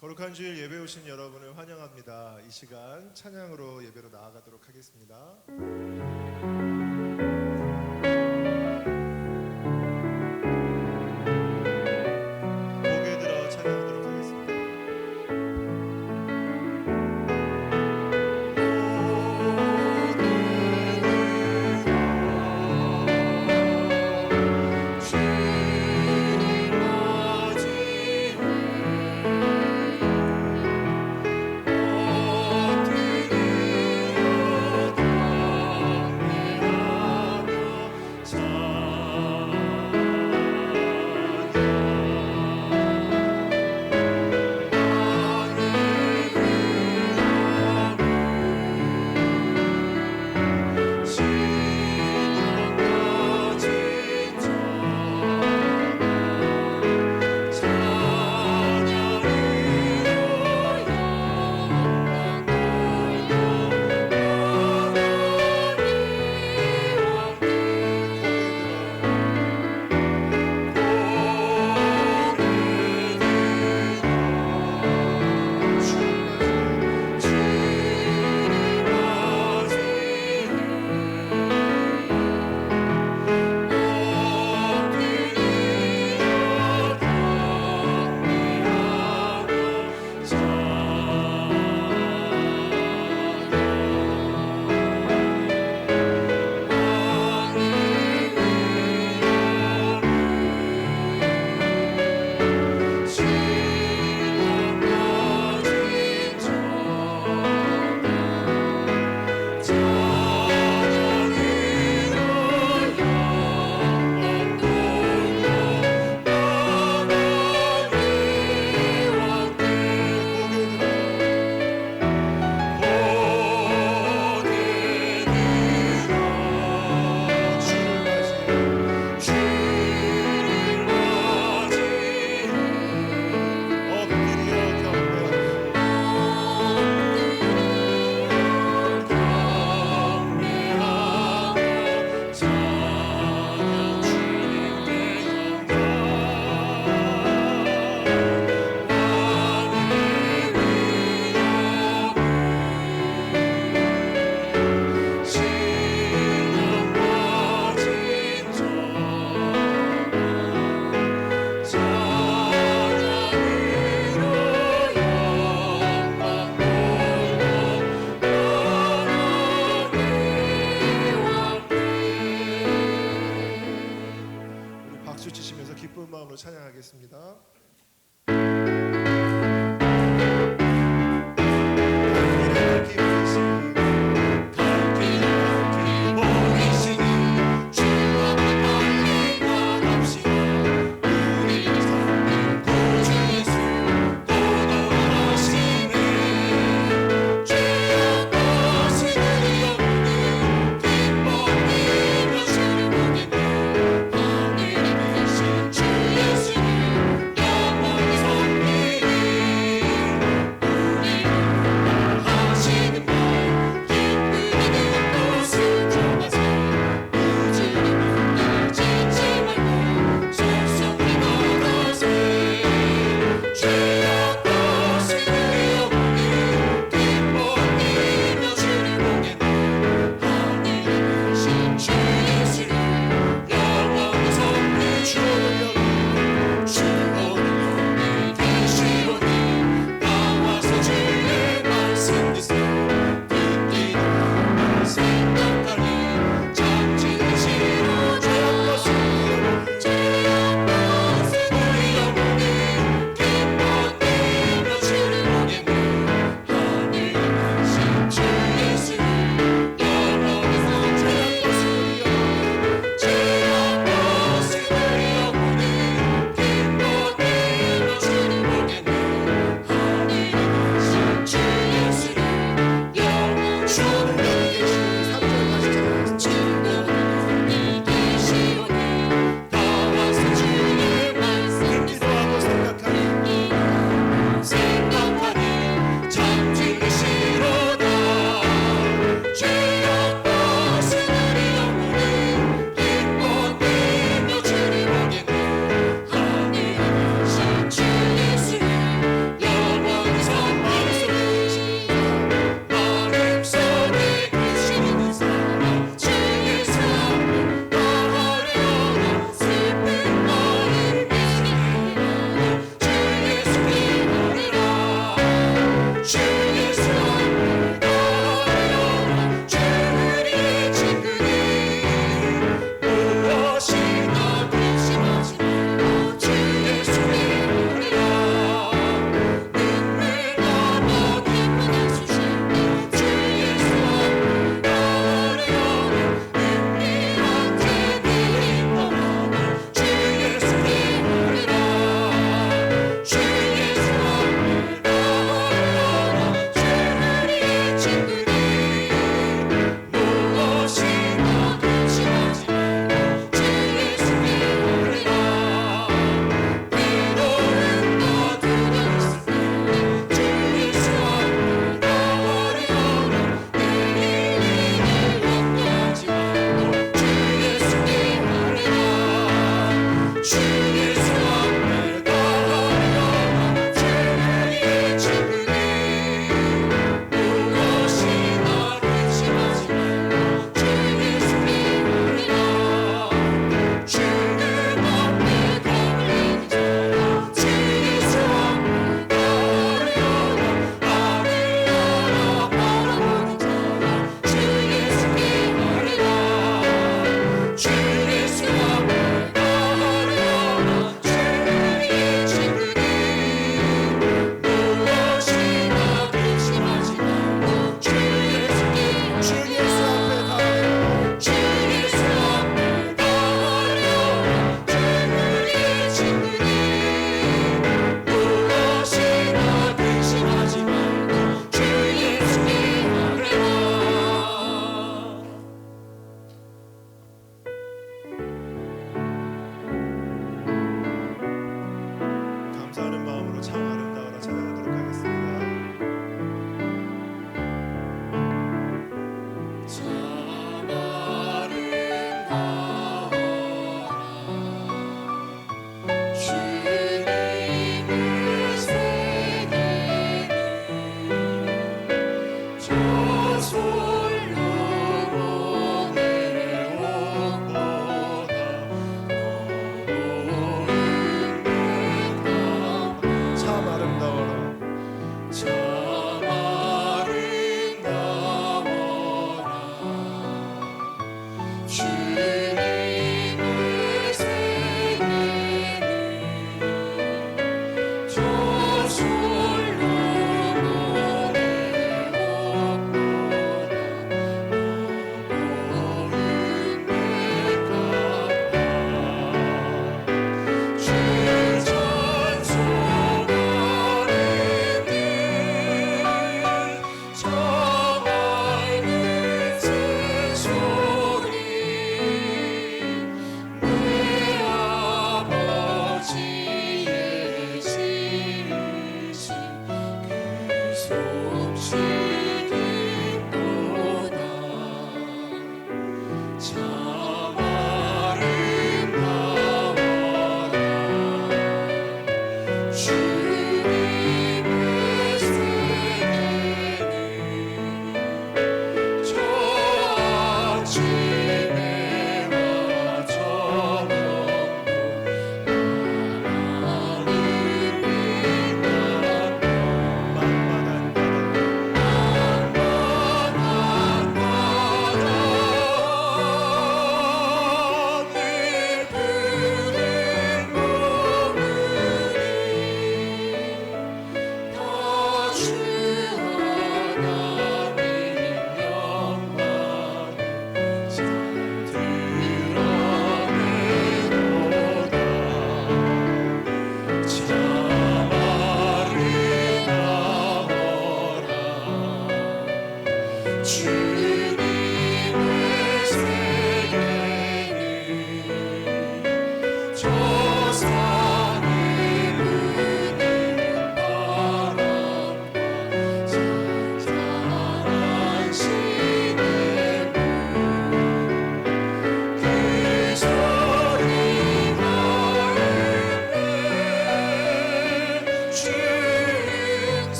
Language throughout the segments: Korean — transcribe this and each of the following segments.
거룩한 주일 예배 오신 여러분을 환영합니다. 이 시간 찬양으로 예배로 나아가도록 하겠습니다. 고개 들어 찬양하도록 하겠습니다. 박수 치시면서 기쁜 마음으로 찬양하겠습니다. 주 예수님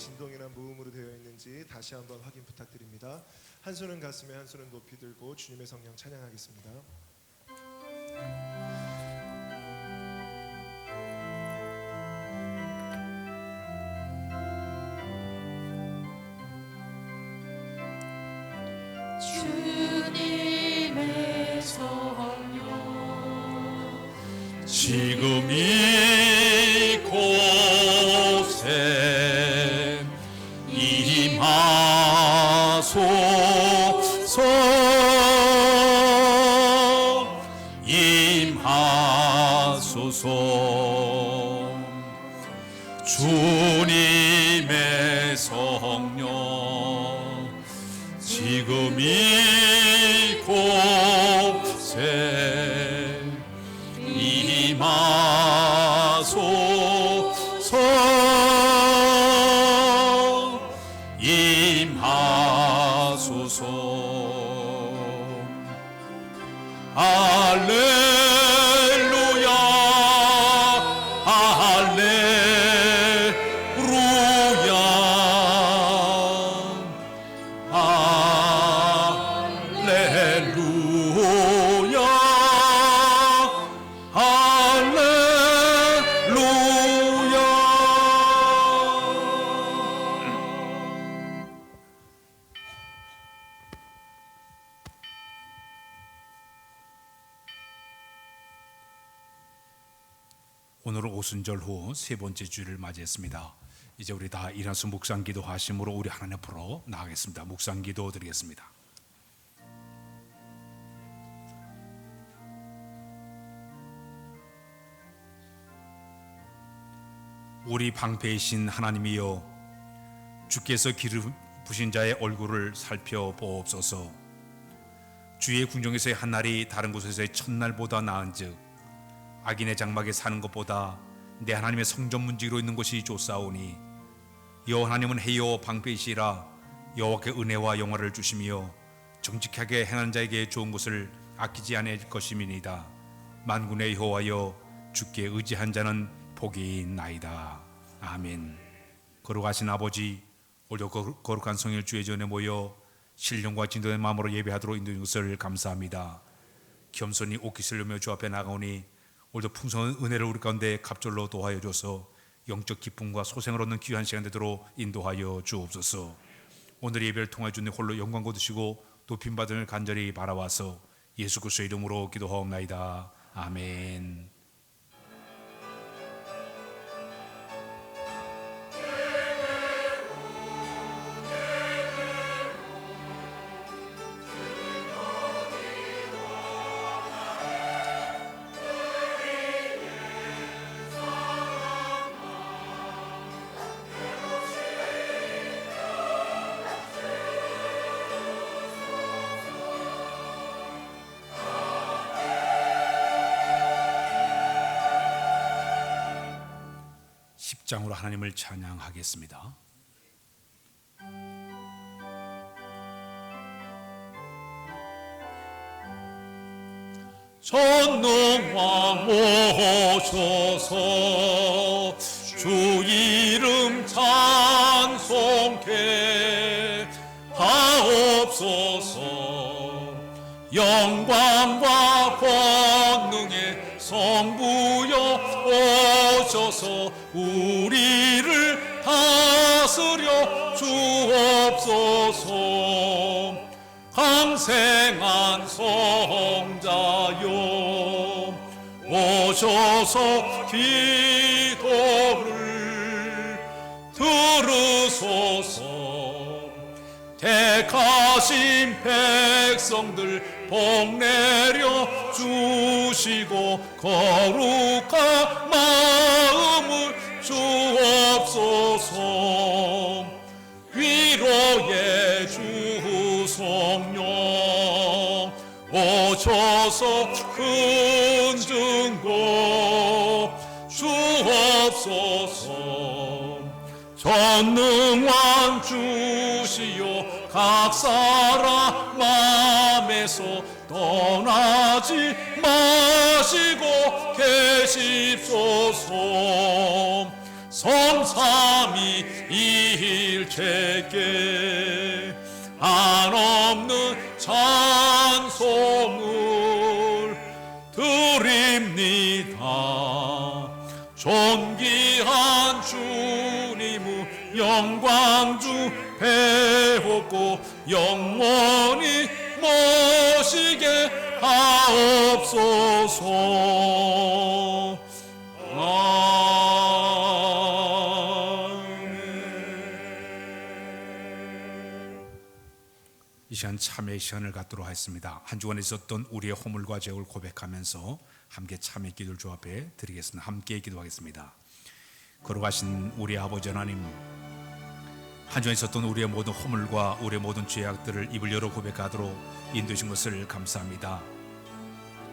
진동이나 무음으로 되어 있는지 다시 한번 확인 부탁드립니다. 한 손은 가슴에 한 손은 높이 들고 주님의 성령 찬양하겠습니다. 주님의 성령 지금 이곳에 임하소서 임하소서 주님의 성령 지금 이곳에 임하소서 임하소서 할렐루야 할렐루야 할렐루야 오늘은 오순절 후 세 번째 주일을 맞이했습니다. 이제 우리 다 일어나서 묵상기도 하심으로 우리 하나님 앞으로 나가겠습니다. 묵상기도 드리겠습니다. 우리 방패이신 하나님이여, 주께서 기름 부신 자의 얼굴을 살펴보옵소서. 주의 궁정에서의 한 날이 다른 곳에서의 첫날보다 나은즉 악인의 장막에 사는 것보다 내 하나님의 성전 문지기로 있는 것이 좋사오니, 여호와 하나님은 해요 방패이시라. 여호와께 은혜와 영화를 주시며 정직하게 행하는 자에게 좋은 것을 아끼지 않을 것임이니이다. 만군의 여호와여, 주께 의지한 자는 복이 있나이다. 아멘. 거룩하신 아버지, 오늘도 거룩한 성일 주의 전에 모여 신령과 진도의 마음으로 예배하도록 인도해 주신 것을 감사합니다. 겸손히 옷깃을 누며 주 앞에 나가오니 오늘도 풍성한 은혜를 우리 가운데 갑절로 도하여 줘서 영적 기쁨과 소생을 얻는 귀한 시간 되도록 인도하여 주옵소서. 오늘 예배를 통하여 주님 홀로 영광 거두시고 높임받음을 간절히 바라와서 예수 그리스도의 이름으로 기도하옵나이다. 아멘. 장으로 하나님을 찬양하겠습니다. 전능왕 오셔서 주 이름 찬송케 하옵소서. 영광과 권능의 성부여 오셔서 우리를 다스려 주옵소서. 강생한 성자여 오셔서 기도를 들으소서. 택하신 백성들 복 내려 주시고 거룩한 마음을 주옵소서. 위로의 주 성령 오셔서 큰 증거 주옵소서. 전능한 주시여 각 사람 마음에서 떠나지 마시고 계십소서. 성삼위 일체께 한없는 찬송을 드립니다. 존귀한 주님의 영광주 배웠고 영원히 모시게 하옵소서. 이 시간 참회의 시간을 갖도록 하겠습니다. 한 주간에 있었던 우리의 허물과 죄악을 고백하면서 함께 참회 기도를 주 앞에 드리겠습니다. 함께 기도하겠습니다. 걸어가신 우리 아버지 하나님, 한 주간에 있었던 우리의 모든 허물과 우리의 모든 죄악들을 입을 열어 고백하도록 인도하신 것을 감사합니다.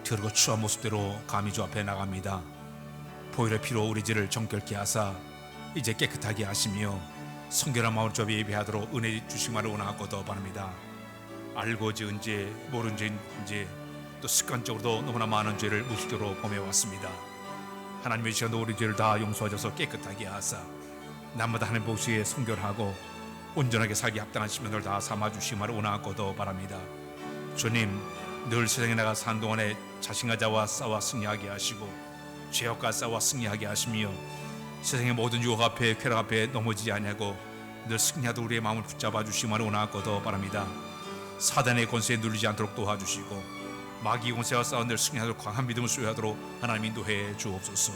더럽고 추한 모습대로 감히 주 앞에 나갑니다. 보혈의 피로 우리 죄를 정결케 하사 이제 깨끗하게 하시며 성결한 마음으로 주 앞에 예배하도록 은혜 주시기를 원하고도 바랍니다. 알고 지은 죄, 모른 죄인지 또 습관적으로도 너무나 많은 죄를 무식적으로 범해왔습니다. 하나님의 시간도 우리 죄를 다 용서하셔서 깨끗하게 하사 날마다 하나님 보시기에 성결하고 온전하게 살기 합당한 시민을 다 삼아주시기를 원하고도 바랍니다. 주님, 늘 세상에 나가 사는 동안에 자신과 자와 싸워 승리하게 하시고 죄악과 싸워 승리하게 하시며 세상의 모든 유혹 앞에 쾌락 앞에 넘어지지 아니하고 늘 승리하도록 우리의 마음을 붙잡아 주시기를 원하고도 바랍니다. 사단의 권세에 눌리지 않도록 도와주시고 마귀의 권세와 싸워 늘 승리하도록 강한 믿음을 소유하도록 하나님 인도해 주옵소서.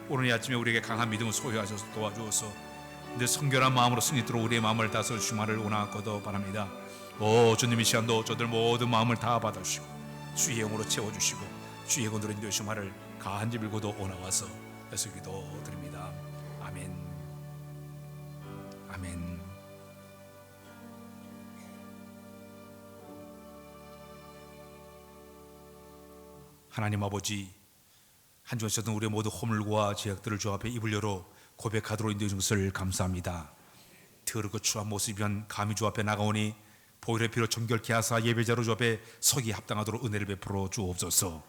오늘 이 아침에 우리에게 강한 믿음을 소유하셔서 도와주어서 늘 성결한 마음으로 승리토록 우리의 마음을 다스려 주시기를 원하고도 바랍니다. 오 주님, 이 시간도 저들 모든 마음을 다 받아주시고 주의 영으로 채워주시고 주의 권으로 인도하시기를 가한지 빌고도 오나와서 예수 기도 드립니다. 아멘. 아멘. 하나님 아버지, 한 주간 있었던 우리의 모든 허물과 죄악들을 주 앞에 입을 열어 고백하도록 인도해 주신 것을 감사합니다. 더럽고 추한 모습이면 감히 주 앞에 나가오니 보혈의 피로 정결케 하사 예배자로 주 앞에 서기 합당하도록 은혜를 베풀어 주옵소서.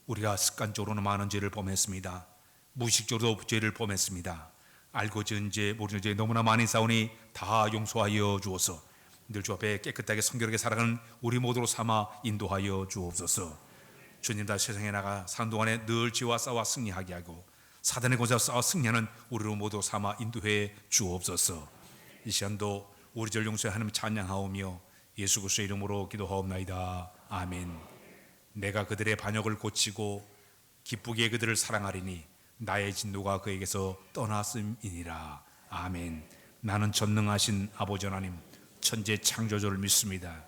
우리가 습관적으로는 많은 죄를 범했습니다. 무의식적으로도 죄를 범했습니다. 알고 지은 죄, 모르는 죄 너무나 많이 싸우니 다 용서하여 주옵소서. 늘 주 앞에 깨끗하게 성결하게 살아가는 우리 모두로 삼아 인도하여 주옵소서. 주님, 다 세상에 나가 사는 동안에 늘 죄와 싸워 승리하게 하고 사단의 권세와 싸워 승리하는 우리로 모두 삼아 인도해 주옵소서. 이 시간도 우리 죄를 용서해 하나님 찬양하오며 예수 그리스도의 이름으로 기도하옵나이다. 아멘. 내가 그들의 반역을 고치고 기쁘게 그들을 사랑하리니 나의 진노가 그에게서 떠났음이니라. 아멘. 나는 전능하신 아버지 하나님, 천재 창조주를 믿습니다.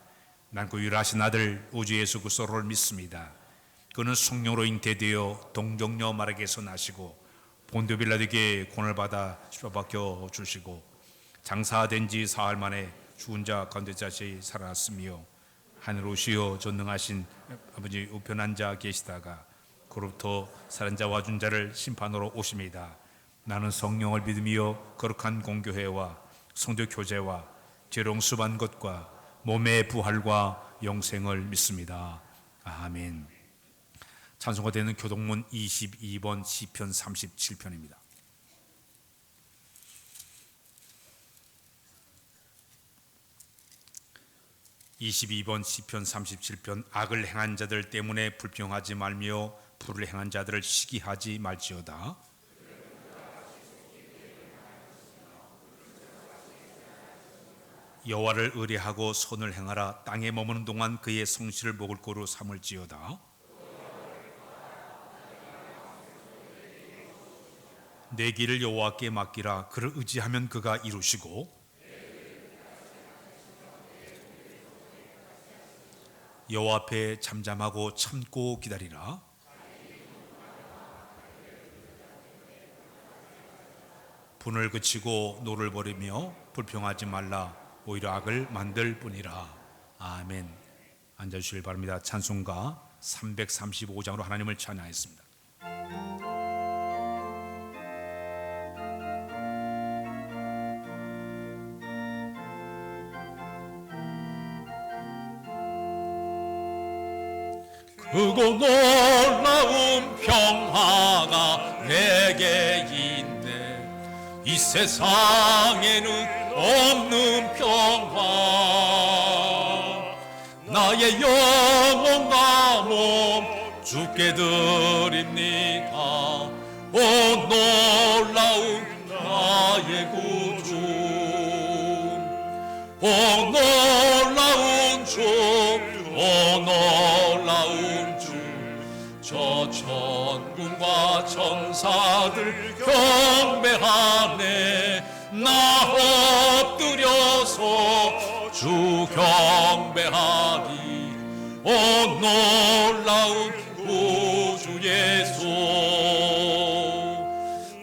난 그 유일하신 아들 우주 예수 그리스도를 믿습니다. 그는 성령으로 잉태되어 동정녀 마리아에게서 나시고 본디오 빌라도에게 고난을 받아 십자가 박혀 주시고 장사된 지 사흘 만에 죽은 자 가운데 다시 살아났으며 하늘 오시어 전능하신 아버지 우편 앉아 계시다가 그로부터 살은 자와 죽은 자를 심판으로 오십니다. 나는 성령을 믿으며 거룩한 공교회와 성도 교제와 죄롱 수반 것과 몸의 부활과 영생을 믿습니다. 아멘. 찬송가 되는 교동문 22번 시편 37편입니다. (22번) 시편 37편. 악을 행한 자들 때문에 불평하지 말며 불을 행한 자들을 시기하지 말지어다. 여호와를 의뢰하고 선을 행하라. 땅에 머무는 동안 그의 성실을 먹을 거로 삼을지어다. 내 길을 여호와께 맡기라. 그를 의지하면 그가 이루시고 여호와 앞에 잠잠하고 참고 기다리라. 분을 그치고 노를 버리며 불평하지 말라. 오히려 악을 만들 뿐이라. 아멘. 앉아주시길 바랍니다. 찬송가 335장으로 하나님을 찬양하겠습니다. 크고 놀라운 평화가 내게 있네. 이 세상에는 없는 평화. 나의 영혼과 몸 주께 드립니다. 오 놀라운 나의 구주, 오 놀라운 주, 오 놀라운 주. 저 천군과 천사들 경배하네. 나 엎드려서 주 경배하리. 오 놀라운 구주 예수,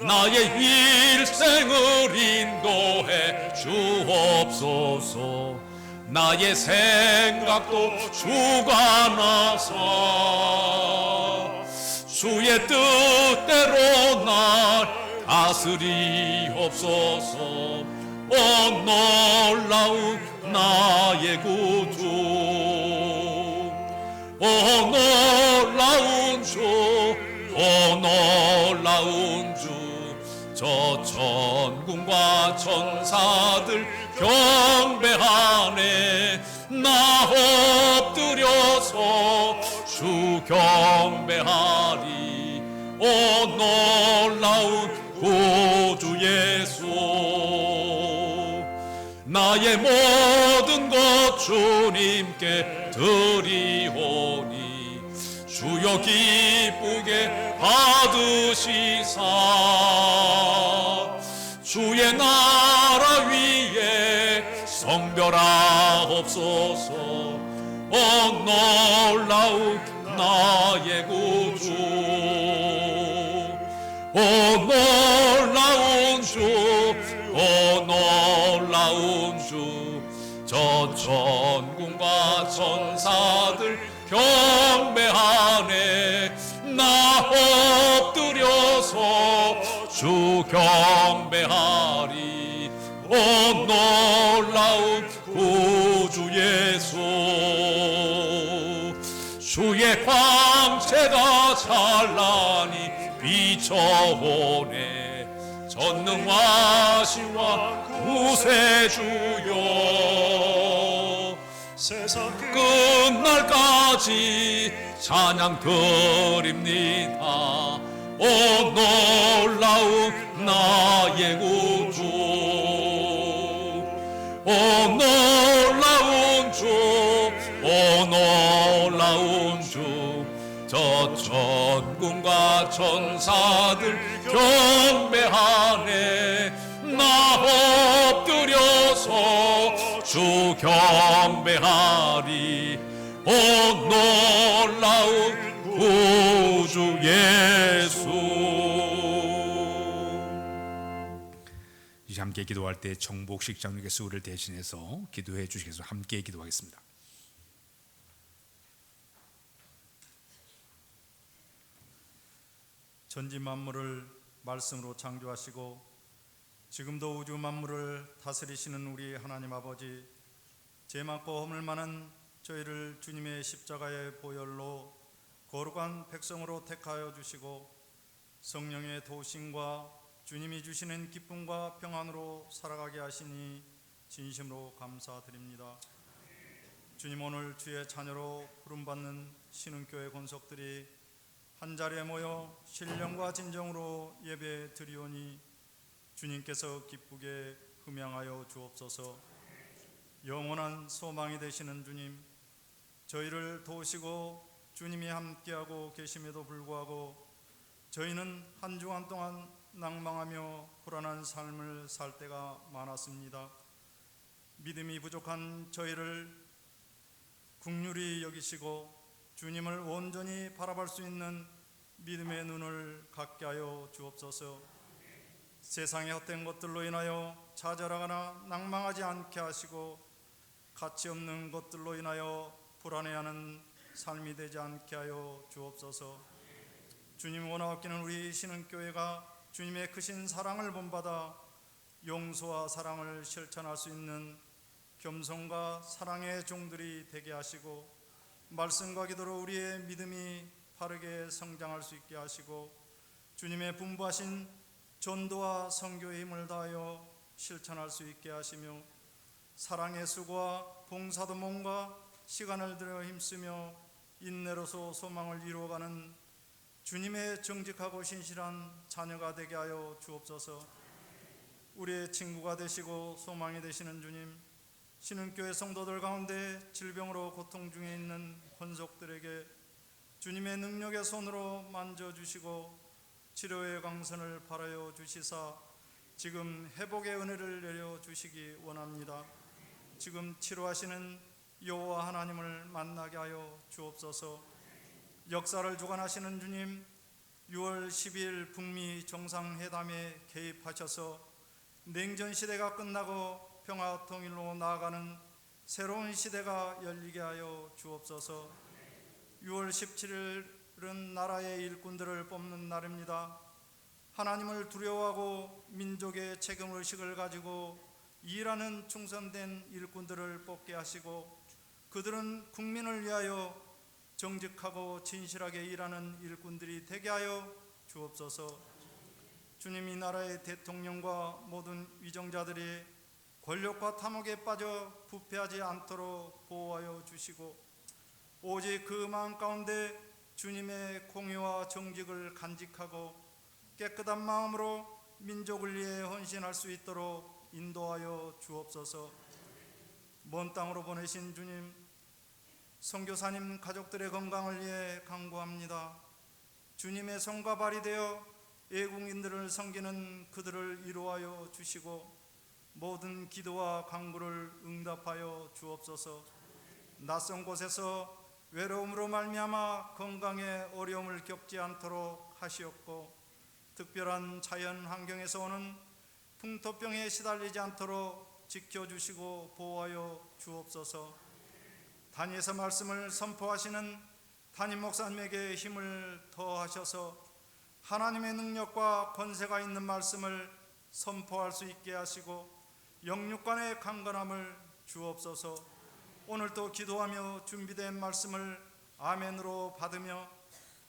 나의 일생을 인도해 주옵소서. 나의 생각도 주관하사 주의 뜻대로 날 다스리옵소서. 오 놀라운 나의 구주, 오 놀라운 주, 오 놀라운 주. 저 천군과 천사들 경배하네. 나 엎드려서 주 경배하리. 오 놀라운 구주 예수, 나의 모든 것 주님께 드리오니 주여 기쁘게 받으시사 주의 나라 위에 성별하옵소서. 오 놀라운 나의 구주, 오 놀라운 주, 오 놀라운 주. 저 천군과 천사들 경배하네. 나 엎드려서 주 경배하리. 오 놀라운 구주 예수, 주의 광채가 찬란히 비춰오네. 전능하시와 구세주여, 세상 끝날까지 찬양 드립니다. 오 놀라운 나의 구주, 오 놀라운 주, 오 놀라운 주. 저 천군과 천사들 경배하네. 나 엎드려서 주 경배하리. 오 놀라운 구주 예수. 이제 함께 기도할 때 정복식 장로께서 우리를 대신해서 기도해 주시겠습니다. 함께 기도하겠습니다. 전지 만물을 말씀으로 창조하시고 지금도 우주 만물을 다스리시는 우리 하나님 아버지, 죄 많고 허물 많은 저희를 주님의 십자가의 보혈로 거룩한 백성으로 택하여 주시고 성령의 도우심과 주님이 주시는 기쁨과 평안으로 살아가게 하시니 진심으로 감사드립니다. 주님, 오늘 주의 자녀로 부름받는 신흥교회 권속들이 한자리에 모여 신령과 진정으로 예배 드리오니 주님께서 기쁘게 흠양하여 주옵소서. 영원한 소망이 되시는 주님, 저희를 도우시고 주님이 함께하고 계심에도 불구하고 저희는 한 주간 동안 낭망하며 불안한 삶을 살 때가 많았습니다. 믿음이 부족한 저희를 긍휼히 여기시고 주님을 온전히 바라볼 수 있는 믿음의 눈을 갖게 하여 주옵소서. 세상의 헛된 것들로 인하여 좌절하거나 낭망하지 않게 하시고 가치 없는 것들로 인하여 불안해하는 삶이 되지 않게 하여 주옵소서. 주님 원하옵기는 우리 신흥교회가 주님의 크신 사랑을 본받아 용서와 사랑을 실천할 수 있는 겸손과 사랑의 종들이 되게 하시고 말씀과 기도로 우리의 믿음이 바르게 성장할 수 있게 하시고 주님의 분부하신 전도와 선교의 힘을 다하여 실천할 수 있게 하시며 사랑의 수고와 봉사도 몸과 시간을 들여 힘쓰며 인내로서 소망을 이루어가는 주님의 정직하고 신실한 자녀가 되게 하여 주옵소서. 우리의 친구가 되시고 소망이 되시는 주님, 신흥교회 성도들 가운데 질병으로 고통 중에 있는 권속들에게 주님의 능력의 손으로 만져주시고 치료의 강선을 바라여 주시사 지금 회복의 은혜를 내려주시기 원합니다. 지금 치료하시는 여호와 하나님을 만나게 하여 주옵소서. 역사를 주관하시는 주님, 6월 12일 북미 정상회담에 개입하셔서 냉전 시대가 끝나고 평화 통일로 나아가는 새로운 시대가 열리게 하여 주옵소서. 6월 17일은 나라의 일꾼들을 뽑는 날입니다. 하나님을 두려워하고 민족의 책임의식을 가지고 일하는 충성된 일꾼들을 뽑게 하시고 그들은 국민을 위하여 정직하고 진실하게 일하는 일꾼들이 되게 하여 주옵소서. 주님, 이 나라의 대통령과 모든 위정자들이 권력과 탐욕에 빠져 부패하지 않도록 보호하여 주시고 오직 그 마음 가운데 주님의 공의와 정직을 간직하고 깨끗한 마음으로 민족을 위해 헌신할 수 있도록 인도하여 주옵소서. 먼 땅으로 보내신 주님, 선교사님 가족들의 건강을 위해 간구합니다. 주님의 손과 발이 되어 애국인들을 섬기는 그들을 위로하여 주시고 모든 기도와 간구를 응답하여 주옵소서. 낯선 곳에서 외로움으로 말미암아 건강에 어려움을 겪지 않도록 하시옵고 특별한 자연 환경에서 오는 풍토병에 시달리지 않도록 지켜주시고 보호하여 주옵소서. 단위에서 말씀을 선포하시는 담임 목사님에게 힘을 더하셔서 하나님의 능력과 권세가 있는 말씀을 선포할 수 있게 하시고 영육간의 강건함을 주옵소서. 오늘도 기도하며 준비된 말씀을 아멘으로 받으며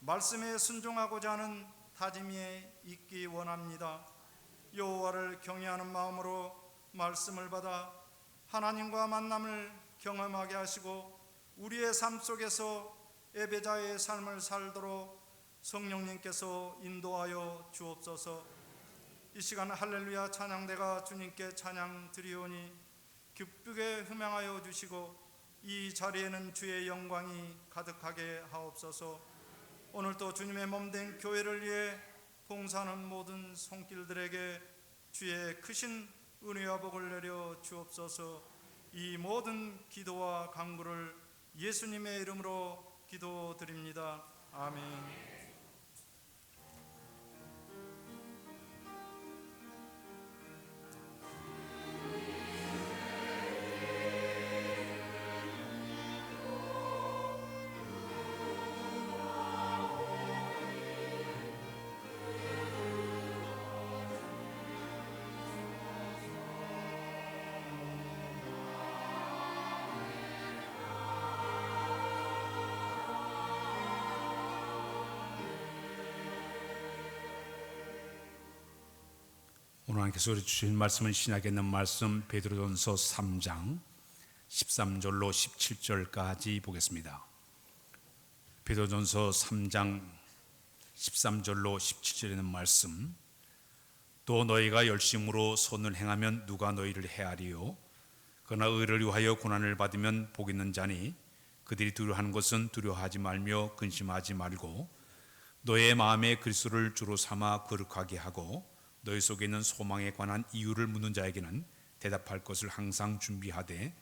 말씀에 순종하고자 하는 다짐이 있기 원합니다. 여호와를 경외하는 마음으로 말씀을 받아 하나님과 만남을 경험하게 하시고 우리의 삶 속에서 예배자의 삶을 살도록 성령님께서 인도하여 주옵소서. 이 시간 할렐루야 찬양대가 주님께 찬양 드리오니 기쁘게 흠양하여 주시고 이 자리에는 주의 영광이 가득하게 하옵소서. 오늘도 주님의 몸된 교회를 위해 봉사하는 모든 손길들에게 주의 크신 은혜와 복을 내려 주옵소서. 이 모든 기도와 간구를 예수님의 이름으로 기도드립니다. 아멘. 오늘 하나님께서 우리 주신 말씀은 신약에 있는 말씀 베드로전서 3장 13절로 17절까지 보겠습니다. 베드로전서 3장 13절로 17절에 있는 말씀, 또 너희가 열심으로 선을 행하면 누가 너희를 해하리요? 그러나 의를 위하여 고난을 받으면 복 있는 자니 그들이 두려워하는 것은 두려워하지 말며 근심하지 말고 너의 마음에 그리스도를 주로 삼아 거룩하게 하고 너희 속에 있는 소망에 관한 이유를 묻는 자에게는 대답할 것을 항상 준비하되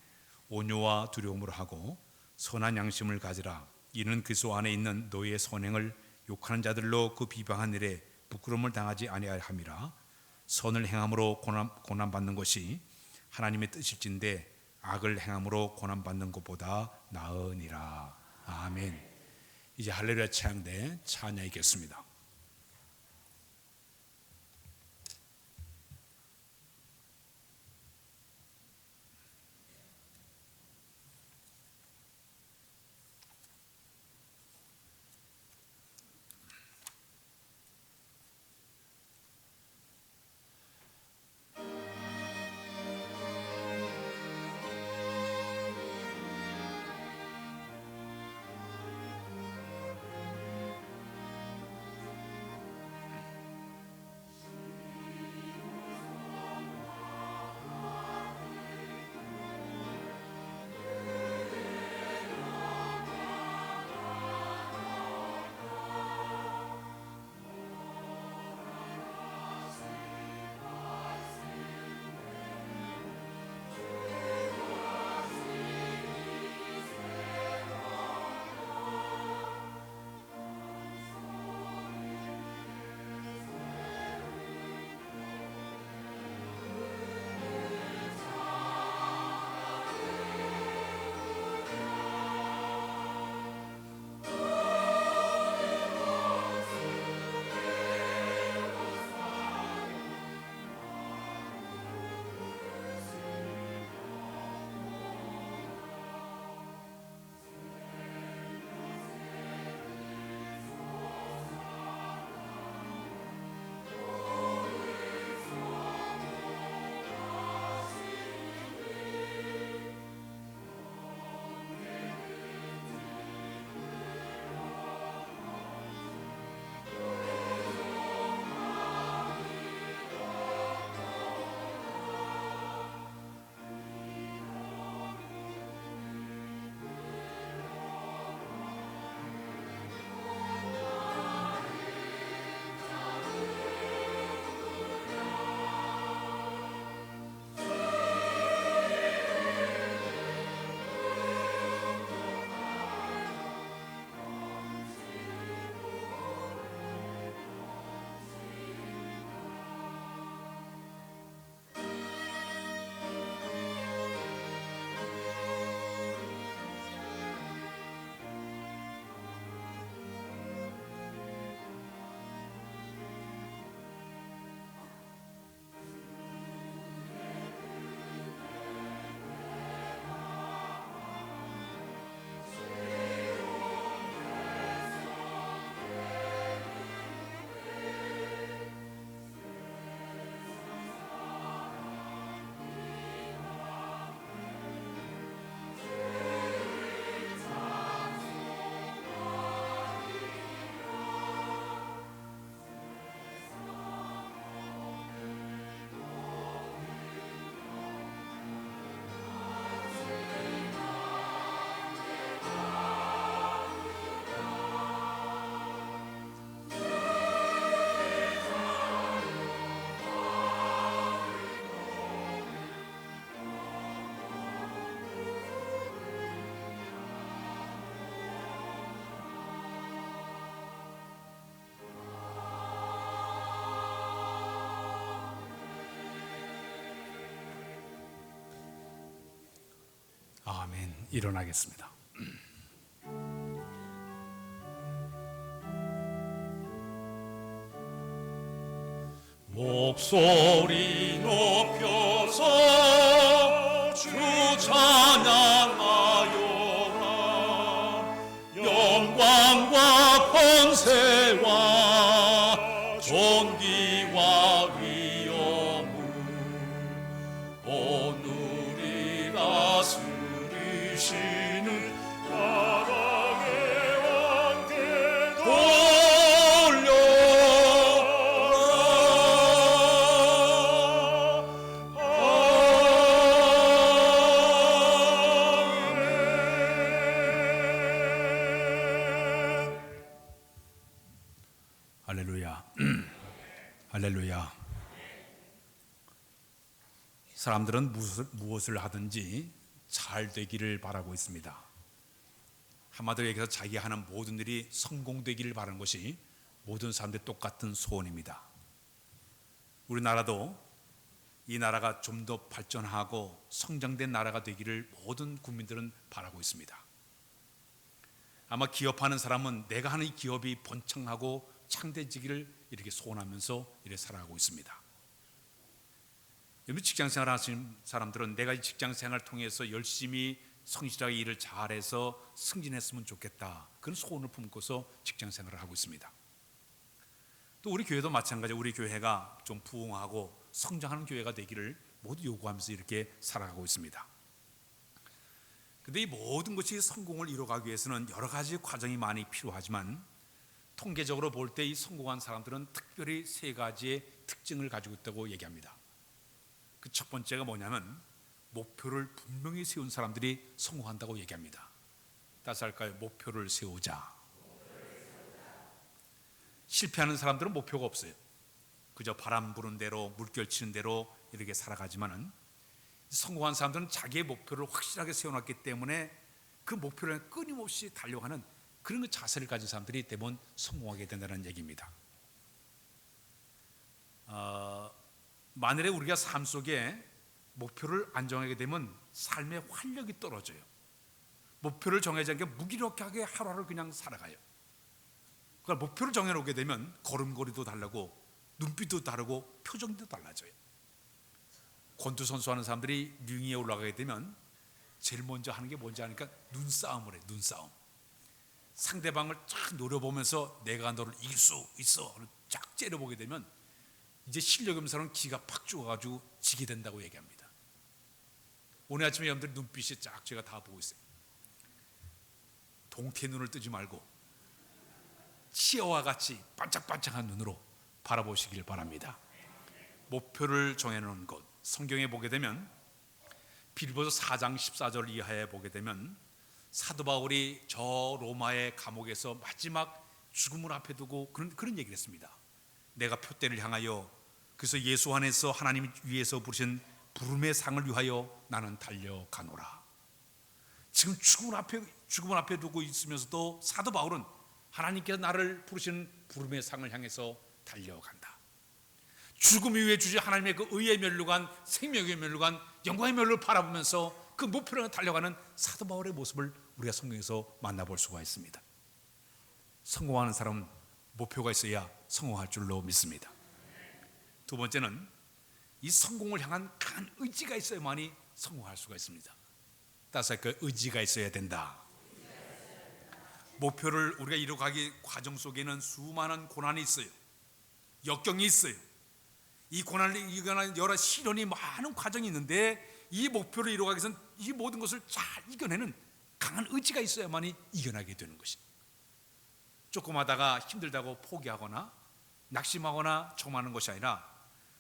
온유와 두려움으로 하고 선한 양심을 가지라. 이는 그리스도 안에 있는 너희의 선행을 욕하는 자들로 그 비방한 일에 부끄러움을 당하지 아니하려 함이라. 선을 행함으로 고난받는 것이 하나님의 뜻일진데 악을 행함으로 고난받는 것보다 나으니라. 아멘. 이제 할렐루야 찬양대 찬양이겠습니다. 아멘. 일어나겠습니다. 목소리 높여서 주 찬양하여라. 영광과 권세와 존귀와 위엄을 오늘이 다스리시는 사랑의 왕께 할렐루야. 할렐루야. 사람들은 무엇을 하든지 잘 되기를 바라고 있습니다. 한마디로 얘기해서 자기가 하는 모든 일이 성공되기를 바라는 것이 모든 사람들의 똑같은 소원입니다. 우리나라도 이 나라가 좀 더 발전하고 성장된 나라가 되기를 모든 국민들은 바라고 있습니다. 아마 기업하는 사람은 내가 하는 이 기업이 번창하고 창대해지기를 이렇게 소원하면서 이렇게 살아가고 있습니다. 여러분, 직장생활 하시는 사람들은 내가 이 직장생활을 통해서 열심히 성실하게 일을 잘해서 승진했으면 좋겠다, 그런 소원을 품고서 직장생활을 하고 있습니다. 또 우리 교회도 마찬가지로 우리 교회가 좀 부흥하고 성장하는 교회가 되기를 모두 요구하면서 이렇게 살아가고 있습니다. 그런데 이 모든 것이 성공을 이뤄가기 위해서는 여러 가지 과정이 많이 필요하지만 통계적으로 볼 때 이 성공한 사람들은 특별히 세 가지의 특징을 가지고 있다고 얘기합니다. 그 첫 번째가 뭐냐면 목표를 분명히 세운 사람들이 성공한다고 얘기합니다. 따라서 할까요? 목표를 세우자. 실패하는 사람들은 목표가 없어요. 그저 바람 부는 대로 물결 치는 대로 이렇게 살아가지만은 성공한 사람들은 자기의 목표를 확실하게 세워놨기 때문에 그 목표를 끊임없이 달려가는 그런 그 자세를 가진 사람들이 대부분 성공하게 된다는 얘기입니다. 만일에 우리가 삶 속에 목표를 안 정하게 되면 삶의 활력이 떨어져요. 목표를 정하지 않게 무기력하게 하루하루 그냥 살아가요. 그러니까 목표를 정해놓게 되면 걸음걸이도 다르고 눈빛도 다르고 표정도 달라져요. 권투 선수 하는 사람들이 링에 올라가게 되면 제일 먼저 하는 게 뭔지 아니까 눈싸움을 해. 눈싸움. 상대방을 쫙 노려보면서 내가 너를 이길 수 있어 쫙 째려보게 되면 이제 실력이 없는 사람은 기가 팍 죽어가지고 지게 된다고 얘기합니다. 오늘 아침에 여러분들 눈빛이 쫙 제가 다 보고 있어요. 동태 눈을 뜨지 말고 치어와 같이 반짝반짝한 눈으로 바라보시길 바랍니다. 목표를 정해놓은 것, 성경에 보게 되면 빌보서 4장 14절 이하에 보게 되면 사도 바울이 저 로마의 감옥에서 마지막 죽음을 앞에 두고 그런 얘기를 했습니다. 내가 표대를 향하여, 그래서 예수 안에서 하나님이 위에서 부르신 부름의 상을 위하여 나는 달려가노라. 지금 죽음을 앞에 두고 있으면서도 사도 바울은 하나님께서 나를 부르시는 부름의 상을 향해서 달려간다. 죽음 이후에 주신 하나님의 그 의의 면류관, 생명의 면류관, 영광의 면류를 바라보면서 그 목표를 달려가는 사도 바울의 모습을 우리가 성경에서 만나볼 수가 있습니다. 성공하는 사람은 목표가 있어야 성공할 줄로 믿습니다. 두 번째는 이 성공을 향한 강한 의지가 있어야만이 성공할 수가 있습니다. 따라서 그 의지가 있어야 된다. 목표를 우리가 이루어가기 과정 속에는 수많은 고난이 있어요. 역경이 있어요. 이 고난을 이겨내는 여러 시련이 많은 과정이 있는데 이 목표를 이루어가기 위해서는 이 모든 것을 잘 이겨내는 강한 의지가 있어야만이 이겨나게 되는 것입니다. 조금 하다가 힘들다고 포기하거나 낙심하거나 저만하는 것이 아니라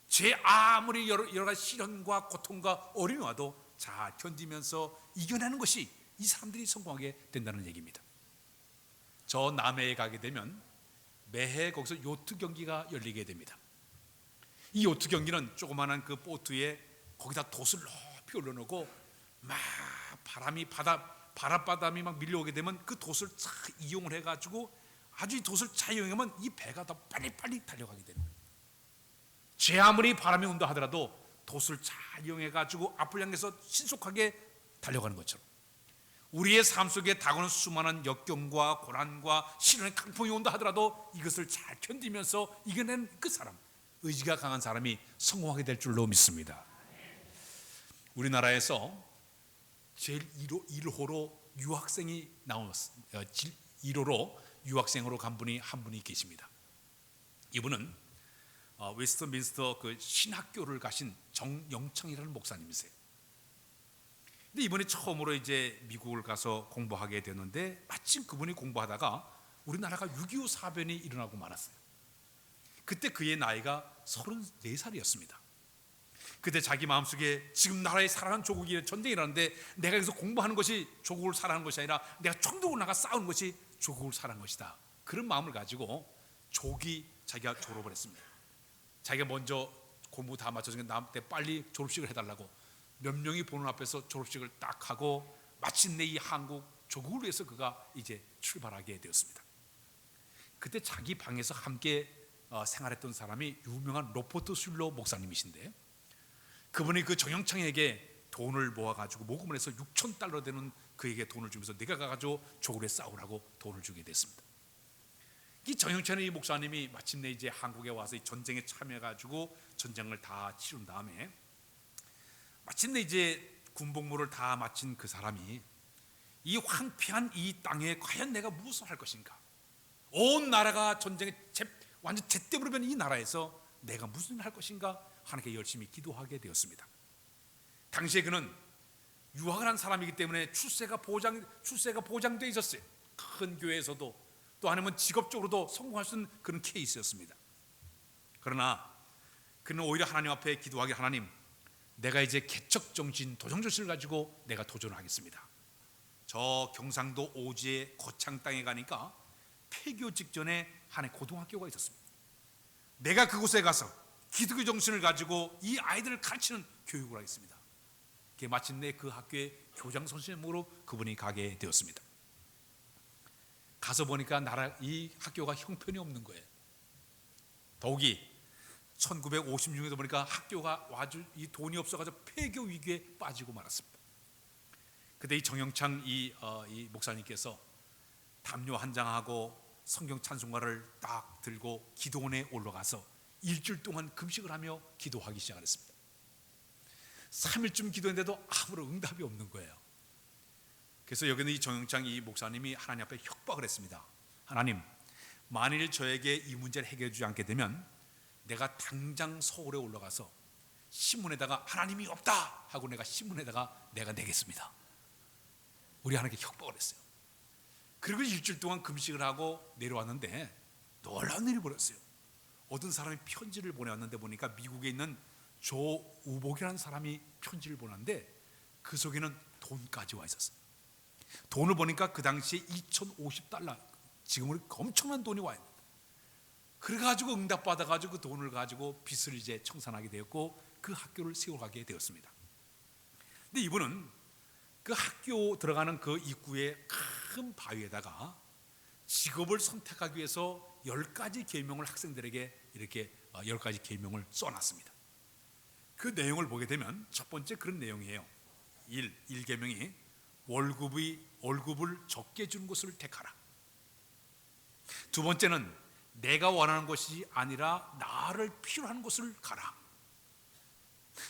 제 아무리 여러 가지 시련과 고통과 어려움이 와도 잘 견디면서 이겨내는 것이 이 사람들이 성공하게 된다는 얘기입니다. 저 남해에 가게 되면 매해 거기서 요트 경기가 열리게 됩니다. 이 요트 경기는 조그마한 그 보트에 거기다 돛을 높이 올려놓고 막 바람바람이 막 밀려오게 되면 그 돛을 잘 이용을 해가지고 아주 이 돛을 잘 이용하면 이 배가 더 빨리빨리 달려가게 되는 거예요. 제 아무리 바람이 온다 하더라도 돛을 잘 이용해가지고 앞을 향해서 신속하게 달려가는 것처럼 우리의 삶 속에 다가오는 수많은 역경과 고난과 시련의 강풍이 온다 하더라도 이것을 잘 견디면서 이겨낸 그 사람, 의지가 강한 사람이 성공하게 될 줄로 믿습니다. 우리나라에서 제일 1호로 유학생이 나왔습니다. 1호로 유학생으로 간 분이 한 분이 계십니다. 이분은 웨스트민스터 그 신학교를 가신 정영창이라는 목사님이세요. 근데 이번에 처음으로 이제 미국을 가서 공부하게 되는데 마침 그분이 공부하다가 우리나라가 6.25 사변이 일어나고 말았어요. 그때 그의 나이가 34살이었습니다. 그때 자기 마음속에 지금 나라에 살아가는 조국이 전쟁이 일어나는데 내가 여기서 공부하는 것이 조국을 살아가는 것이 아니라 내가 총 들고 나가 싸우는 것이 조국을 살아가는 것이다. 그런 마음을 가지고 조기 자기가 졸업을 했습니다. 자기가 먼저 공부 다 마쳐서 나한테 빨리 졸업식을 해달라고 몇 명이 보는 앞에서 졸업식을 딱 하고 마침내 이 한국 조국을 위해서 그가 이제 출발하게 되었습니다. 그때 자기 방에서 함께 생활했던 사람이 유명한 로버트 슐러 목사님이신데 그분이 그 정영창에게 돈을 모아가지고 모금을 해서 $6,000 되는 그에게 돈을 주면서 내가 가가지고 조국에 싸우라고 돈을 주게 됐습니다. 이 정영찬의 이 목사님이 마침내 이제 한국에 와서 이 전쟁에 참여해가지고 전쟁을 다 치른 다음에 마침내 이제 군복무를 다 마친 그 사람이 이 황폐한 이 땅에 과연 내가 무엇을 할 것인가? 온 나라가 전쟁에 완전 잿더미로 변한 이 나라에서 내가 무슨 일을 할 것인가? 하나님께 열심히 기도하게 되었습니다. 당시에 그는 유학을 한 사람이기 때문에 출세가 보장되어 있었어요. 큰 교회에서도 또 아니면 직업적으로도 성공할 수 있는 그런 케이스였습니다. 그러나 그는 오히려 하나님 앞에 기도하기 하나님, 내가 이제 개척정신, 도정정신을 가지고 내가 도전을 하겠습니다. 저 경상도 오지의 거창 땅에 가니까 폐교 직전에 한 고등학교가 있었습니다. 내가 그곳에 가서 기독교 정신을 가지고 이 아이들을 가르치는 교육을 하겠습니다. 마침내 그 학교의 교장 선생님으로 그분이 가게 되었습니다. 가서 보니까 이 학교가 형편이 없는 거예요. 더욱이 1956년에 보니까 학교가 아주 이 돈이 없어가지고 폐교 위기에 빠지고 말았습니다. 그때 이 정영창 이 목사님께서 담요 한 장하고 성경 찬송가를 딱 들고 기도원에 올라가서 일주일 동안 금식을 하며 기도하기 시작했습니다. 3일쯤 기도했는데도 아무런 응답이 없는 거예요. 그래서 여기는 이 정영창 이 목사님이 하나님 앞에 협박을 했습니다. 하나님, 만일 저에게 이 문제를 해결해 주지 않게 되면 내가 당장 서울에 올라가서 신문에다가 하나님이 없다 하고 내가 신문에다가 내가 내겠습니다. 우리 하나님께 협박을 했어요. 그리고 일주일 동안 금식을 하고 내려왔는데 놀라운 일이 벌어졌어요. 어떤 사람이 편지를 보내왔는데 보니까 미국에 있는 조우복이라는 사람이 편지를 보냈는데 그 속에는 돈까지 와 있었어요. 돈을 보니까 그 당시에 $2,050, 지금은 엄청난 돈이 와 있는. 그래가지고 응답받아가지고 그 돈을 가지고 빚을 이제 청산하게 되었고 그 학교를 세워가게 되었습니다. 근데 이분은 그 학교 들어가는 그 입구에 큰 바위에다가 직업을 선택하기 위해서 10가지 계명을 학생들에게 이렇게 10가지 계명을 써놨습니다. 그 내용을 보게 되면 첫 번째 그런 내용이에요. 1계명이 월급을 적게 주는 것을 택하라. 두 번째는 내가 원하는 것이 아니라 나를 필요로 하는 것을 가라.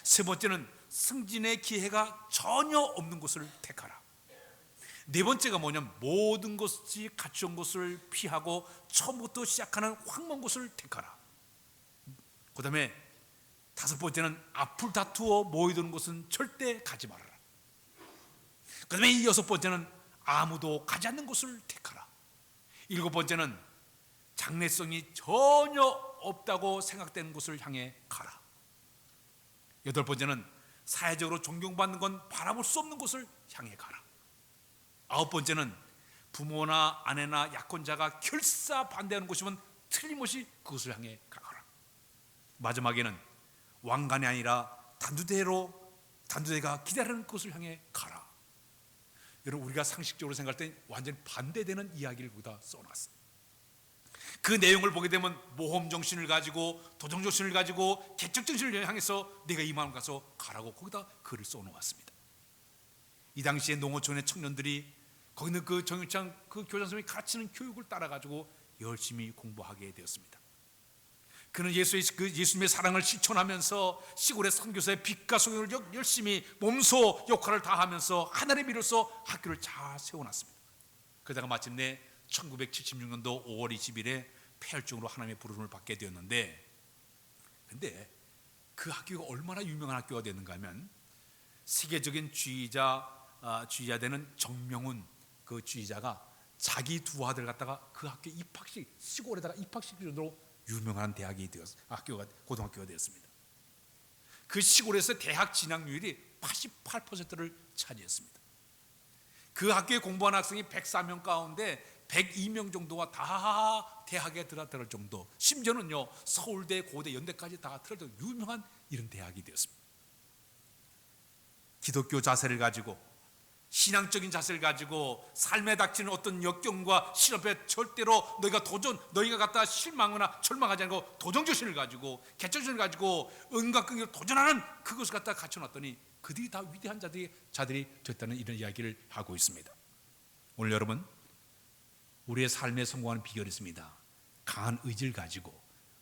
세 번째는 승진의 기회가 전혀 없는 것을 택하라. 네 번째가 뭐냐면 모든 것이 갖춘 것을 피하고 처음부터 시작하는 황망한 것을 택하라. 그 다음에 다섯 번째는 앞을 다투어 모이드는 것은 절대 가지 말아라. 그 다음에 이 여섯 번째는 아무도 가지 않는 것을 택하라. 일곱 번째는 장래성이 전혀 없다고 생각되는 곳을 향해 가라. 여덟 번째는 사회적으로 존경받는 건 바라볼 수 없는 곳을 향해 가라. 아홉 번째는 부모나 아내나 약혼자가 결사 반대하는 곳이면 틀림없이 그곳을 향해 가거라. 마지막에는 왕관이 아니라 단두대가 기다리는 곳을 향해 가라. 여러분, 우리가 상식적으로 생각할 때 완전히 반대되는 이야기를 거기다 써놨어요. 그 내용을 보게 되면 모험 정신을 가지고 도정 정신을 가지고 개척 정신을 향해서 내가 이 마음 가서 가라고 거기다 글을 써놓았습니다. 이 당시에 농어촌의 청년들이 거기는 그 정육장 그 교장 선생님이 가르치는 교육을 따라가지고 열심히 공부하게 되었습니다. 그는 예수님의 사랑을 실천하면서 시골의 선교사의 빛과 소용을 열심히 몸소 역할을 다하면서 하나님의 미로서 학교를 잘 세워놨습니다. 그러다가 마침내 1976년도 5월 20일에 폐혈증으로 하나님의 부름을 받게 되었는데, 근데 그 학교가 얼마나 유명한 학교가 됐는가 하면 세계적인 주의자 되는 정명훈 그 주의자가 자기 두 아들 갖다가 그 학교 입학식, 시골에다가 입학시킬 정도로 유명한 고등학교가 되었습니다. 그 시골에서 대학 진학률이 88%를 차지했습니다. 그 학교에 공부한 학생이 104명 가운데 102명 정도가 다 대학에 들어갈 정도, 심지어는요 서울대, 고대, 연대까지 다 들어갈 정도 유명한 이런 대학이 되었습니다. 기독교 자세를 가지고, 신앙적인 자세를 가지고 삶에 닥치는 어떤 역경과 시련에 절대로 너희가 갖다 실망하거나 절망하지 않고 도전정신을 가지고, 개척정신을 가지고 은과 끈기로 도전하는 그것을 갖다 갖춰놨더니 그들이 다 위대한 자들이 됐다는 이런 이야기를 하고 있습니다. 오늘 여러분, 우리의 삶에 성공하는 비결이 있습니다. 강한 의지를 가지고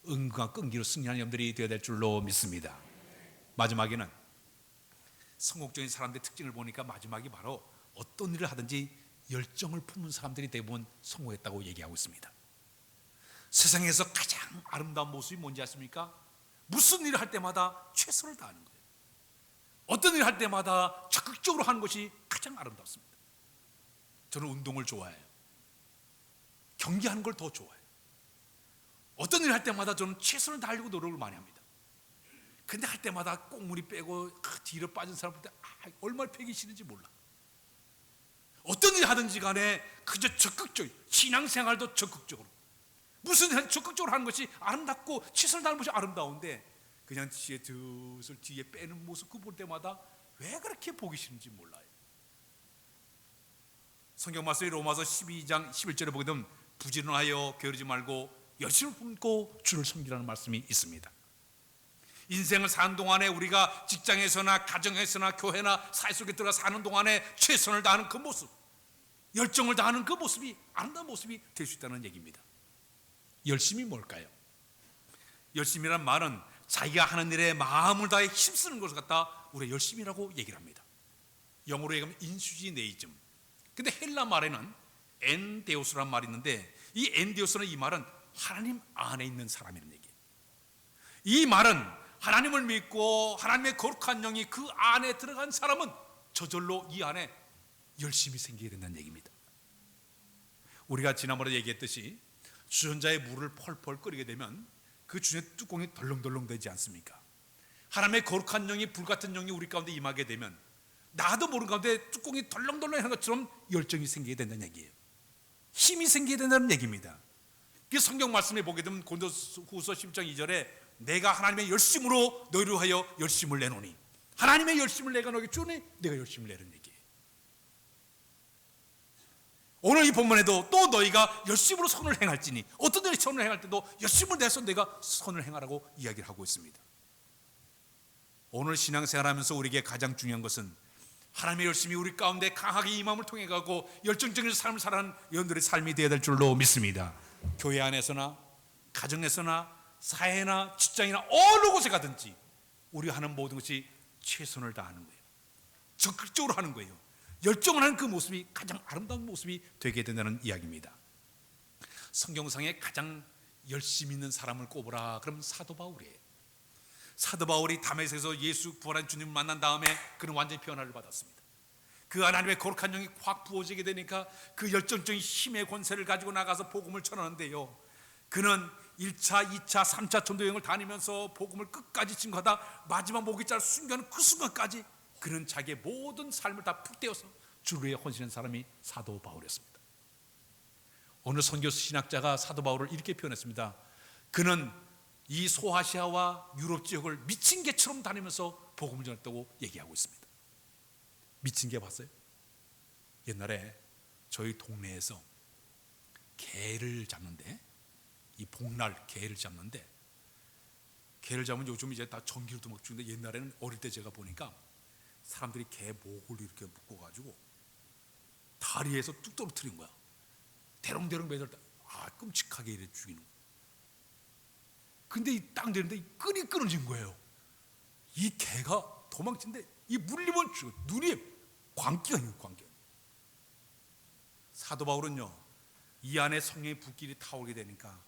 은과 끈기로 승리하는 여러분들이 되어야 될 줄로 믿습니다. 마지막에는 성공적인 사람들의 특징을 보니까 마지막이 바로 어떤 일을 하든지 열정을 품은 사람들이 대부분 성공했다고 얘기하고 있습니다. 세상에서 가장 아름다운 모습이 뭔지 아십니까? 무슨 일을 할 때마다 최선을 다하는 거예요. 어떤 일을 할 때마다 적극적으로 하는 것이 가장 아름답습니다. 저는 운동을 좋아해요. 경기하는 걸 더 좋아해요. 어떤 일을 할 때마다 저는 최선을 다하려고 노력을 많이 합니다. 근데 할 때마다 꽁무니 빼고 뒤로 빠진 사람 볼 때 얼마나 패기 싫은지 몰라. 어떤 일 하든지 간에 그저 적극적으로, 신앙생활도 적극적으로, 무슨 일 적극적으로 하는 것이 아름답고 최선을 다하는 것이 아름다운데, 그냥 뒤에 빼는 모습 그 볼 때마다 왜 그렇게 보기 싫은지 몰라요. 성경 말씀이 로마서 12장 11절에 보게 되면 부지런하여 게으르지 말고 열심을 품고 주를 섬기라는 말씀이 있습니다. 인생을 사는 동안에 우리가 직장에서나 가정에서나 교회나 사회 속에 들어가 사는 동안에 최선을 다하는 그 모습, 열정을 다하는 그 모습이 아름다운 모습이 될 수 있다는 얘기입니다. 열심이 뭘까요? 열심이란 말은 자기가 하는 일에 마음을 다해 힘쓰는 것을 갖다 우리가 열심이라고 얘기를 합니다. 영어로 얘기하면 인슈지네이즘. 근데 헬라 말에는 엔데오스란 말이 있는데, 이 엔데오스는 이 말은 하나님 안에 있는 사람이라는 얘기예요. 이 말은 하나님을 믿고 하나님의 거룩한 영이 그 안에 들어간 사람은 저절로 이 안에 열심히 생기게 된다는 얘기입니다. 우리가 지난번에 얘기했듯이 주전자에 물을 펄펄 끓이게 되면 그 주전의 뚜껑이 덜렁덜렁 되지 않습니까? 하나님의 거룩한 영이, 불같은 영이 우리 가운데 임하게 되면 나도 모르는 가운데 뚜껑이 덜렁덜렁 하는 것처럼 열정이 생기게 된다는 얘기예요. 힘이 생기게 된다는 얘기입니다. 그 성경 말씀에 보게 되면 고린도후서 10장 2절에 내가 하나님의 열심으로 너희를 하여 열심을 내노니, 하나님의 열심을 내가 너에게 주니 내가 열심을 내는 얘기예요. 오늘 이 본문에도 또 너희가 열심으로 선을 행할지니, 어떤 일이 선을 행할 때도 열심을 내서 내가 선을 행하라고 이야기를 하고 있습니다. 오늘 신앙생활하면서 우리에게 가장 중요한 것은 하나님의 열심이 우리 가운데 강하게 임함을 통해 가고 열정적인 삶을 살아가는 여러분들의 삶이 되어야 될 줄로 믿습니다. 교회 안에서나 가정에서나 사회나 직장이나 어느 곳에 가든지 우리가 하는 모든 것이 최선을 다하는 거예요. 적극적으로 하는 거예요. 열정을 하는 그 모습이 가장 아름다운 모습이 되게 된다는 이야기입니다. 성경상에 가장 열심 있는 사람을 꼽으라 그러면 사도 바울이에요. 사도 바울이 다메섹에서 예수 부활한 주님을 만난 다음에 그는 완전히 변화를 받았습니다. 그 하나님의 거룩한 영이 확 부어지게 되니까 그 열정적인 힘의 권세를 가지고 나가서 복음을 전하는데요, 그는 1차, 2차, 3차 전도여행을 다니면서 복음을 끝까지 증거하다 마지막 목이 잘 순간 그 순간까지 그는 자기의 모든 삶을 다 푹 떼어서 주를 위해 헌신한 사람이 사도 바울이었습니다. 오늘 선교 신학자가 사도 바울을 이렇게 표현했습니다. 그는 이 소아시아와 유럽 지역을 미친 개처럼 다니면서 복음을 전했다고 얘기하고 있습니다. 미친 개 봤어요? 옛날에 저희 동네에서 개를 잡는데, 이 복날 개를 잡는데, 개를 잡으면 요즘 이제 다 전기로도 막 주는데 옛날에는 어릴 때 제가 보니까 사람들이 개 목을 이렇게 묶어가지고 다리에서 뚝 떨어뜨린 거야. 대롱대롱 매달다. 끔찍하게 이래 죽이는 거야. 근데 이 땅 되는데 이 끈이 끊어진 거예요. 이 개가 도망치는데 이 물리면 죽어. 눈이 광기가 있는 광기. 사도 바울은요, 이 안에 성령의 불길이 타오르게 되니까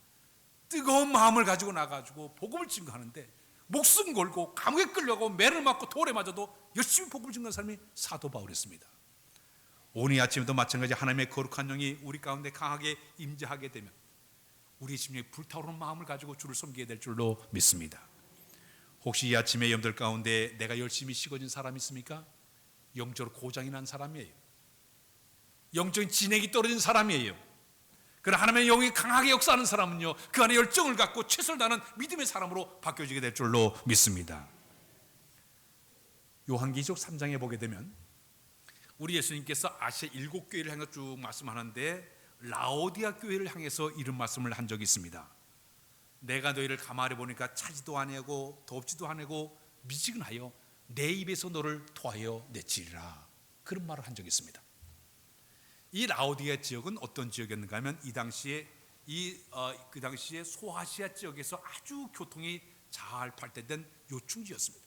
뜨거운 마음을 가지고 나가지고 복음을 증거하는데 목숨 걸고 감옥에 끌려가고 매를 맞고 돌에 맞아도 열심히 복음을 증거하는 사람이 사도 바울이었습니다. 오늘 아침에도 마찬가지 하나님의 거룩한 영이 우리 가운데 강하게 임재하게 되면 우리 심령에 불타오르는 마음을 가지고 주를 섬기게 될 줄로 믿습니다. 혹시 이 아침에 여러분들 가운데 내가 열심히 식어진 사람이 있습니까? 영적으로 고장이 난 사람이에요. 영적인 진액이 떨어진 사람이에요. 그러나 하나님의 영이 강하게 역사하는 사람은요, 그 안에 열정을 갖고 최선을 다하는 믿음의 사람으로 바뀌어지게 될 줄로 믿습니다. 요한계시록 3장에 보게 되면 우리 예수님께서 아시아 7교회를 향해서 쭉 말씀하는데 라오디아 교회를 향해서 이런 말씀을 한 적이 있습니다. 내가 너희를 가만히 보니까 차지도 아니하고 덥지도 아니하고 미지근하여 내 입에서 너를 토하여 내치리라. 그런 말을 한 적이 있습니다. 이 라오디아 지역은 어떤 지역이었는가 하면 이 당시에 그 당시에 소아시아 지역에서 아주 교통이 잘 발달된 요충지였습니다.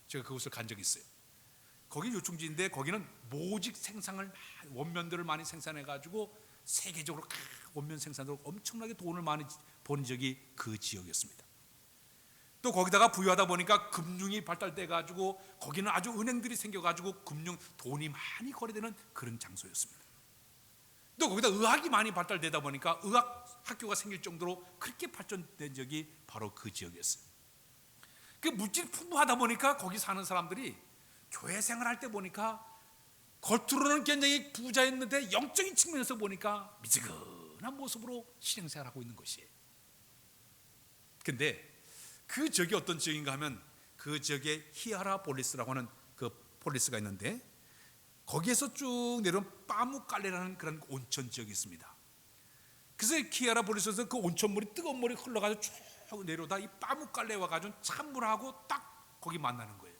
제가 그곳을 간 적이 있어요. 거기 요충지인데 거기는 모직 생산을 원면들을 많이 생산해 가지고 세계적으로 원면 생산으로 엄청나게 돈을 많이 번 적이 그 지역이었습니다. 또 거기다가 부유하다 보니까 금융이 발달돼 가지고 거기는 아주 은행들이 생겨 가지고 금융 돈이 많이 거래되는 그런 장소였습니다. 또 거기다 의학이 많이 발달되다 보니까 의학 학교가 생길 정도로 그렇게 발전된 적이 바로 그 지역이었어요. 그 물질이 풍부하다 보니까 거기 사는 사람들이 교회 생활할 때 보니까 겉으로는 굉장히 부자였는데 영적인 측면에서 보니까 미지근한 모습으로 신앙생활하고 있는 것이에요. 근데 그 지역이 어떤 지역인가 하면 그 지역에 히아라폴리스라고 하는 그 폴리스가 있는데 거기에서 쭉 내려온 빠무깔레라는 그런 온천 지역이 있습니다. 그래서 히아라폴리스에서 그 온천물이 뜨거운 물이 흘러가지고 쭉 내려오다 이 빠무깔레와 가지고 찬물하고 딱 거기 만나는 거예요.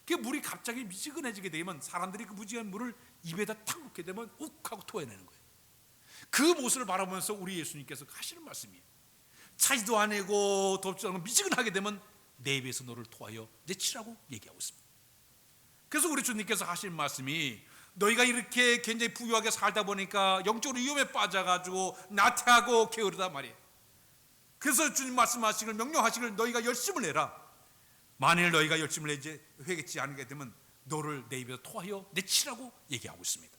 그 물이 갑자기 미지근해지게 되면 사람들이 그 무지한 물을 입에다 탁 넣게 되면 욱 하고 토해내는 거예요. 그 모습을 바라보면서 우리 예수님께서 하시는 말씀이에요. 차지도 아니고 덥지도 않고 미지근하게 되면 내 입에서 너를 토하여 내치라고 얘기하고 있습니다. 그래서 우리 주님께서 하시는 말씀이 너희가 이렇게 굉장히 부유하게 살다 보니까 영적으로 위험에 빠져가지고 나태하고 게으르단 말이에요. 그래서 주님 말씀하시길 명령하시길 너희가 열심을 내라. 만일 너희가 열심을 내지 회개치 않게 되면 너를 내 입에서 토하여 내치라고 얘기하고 있습니다.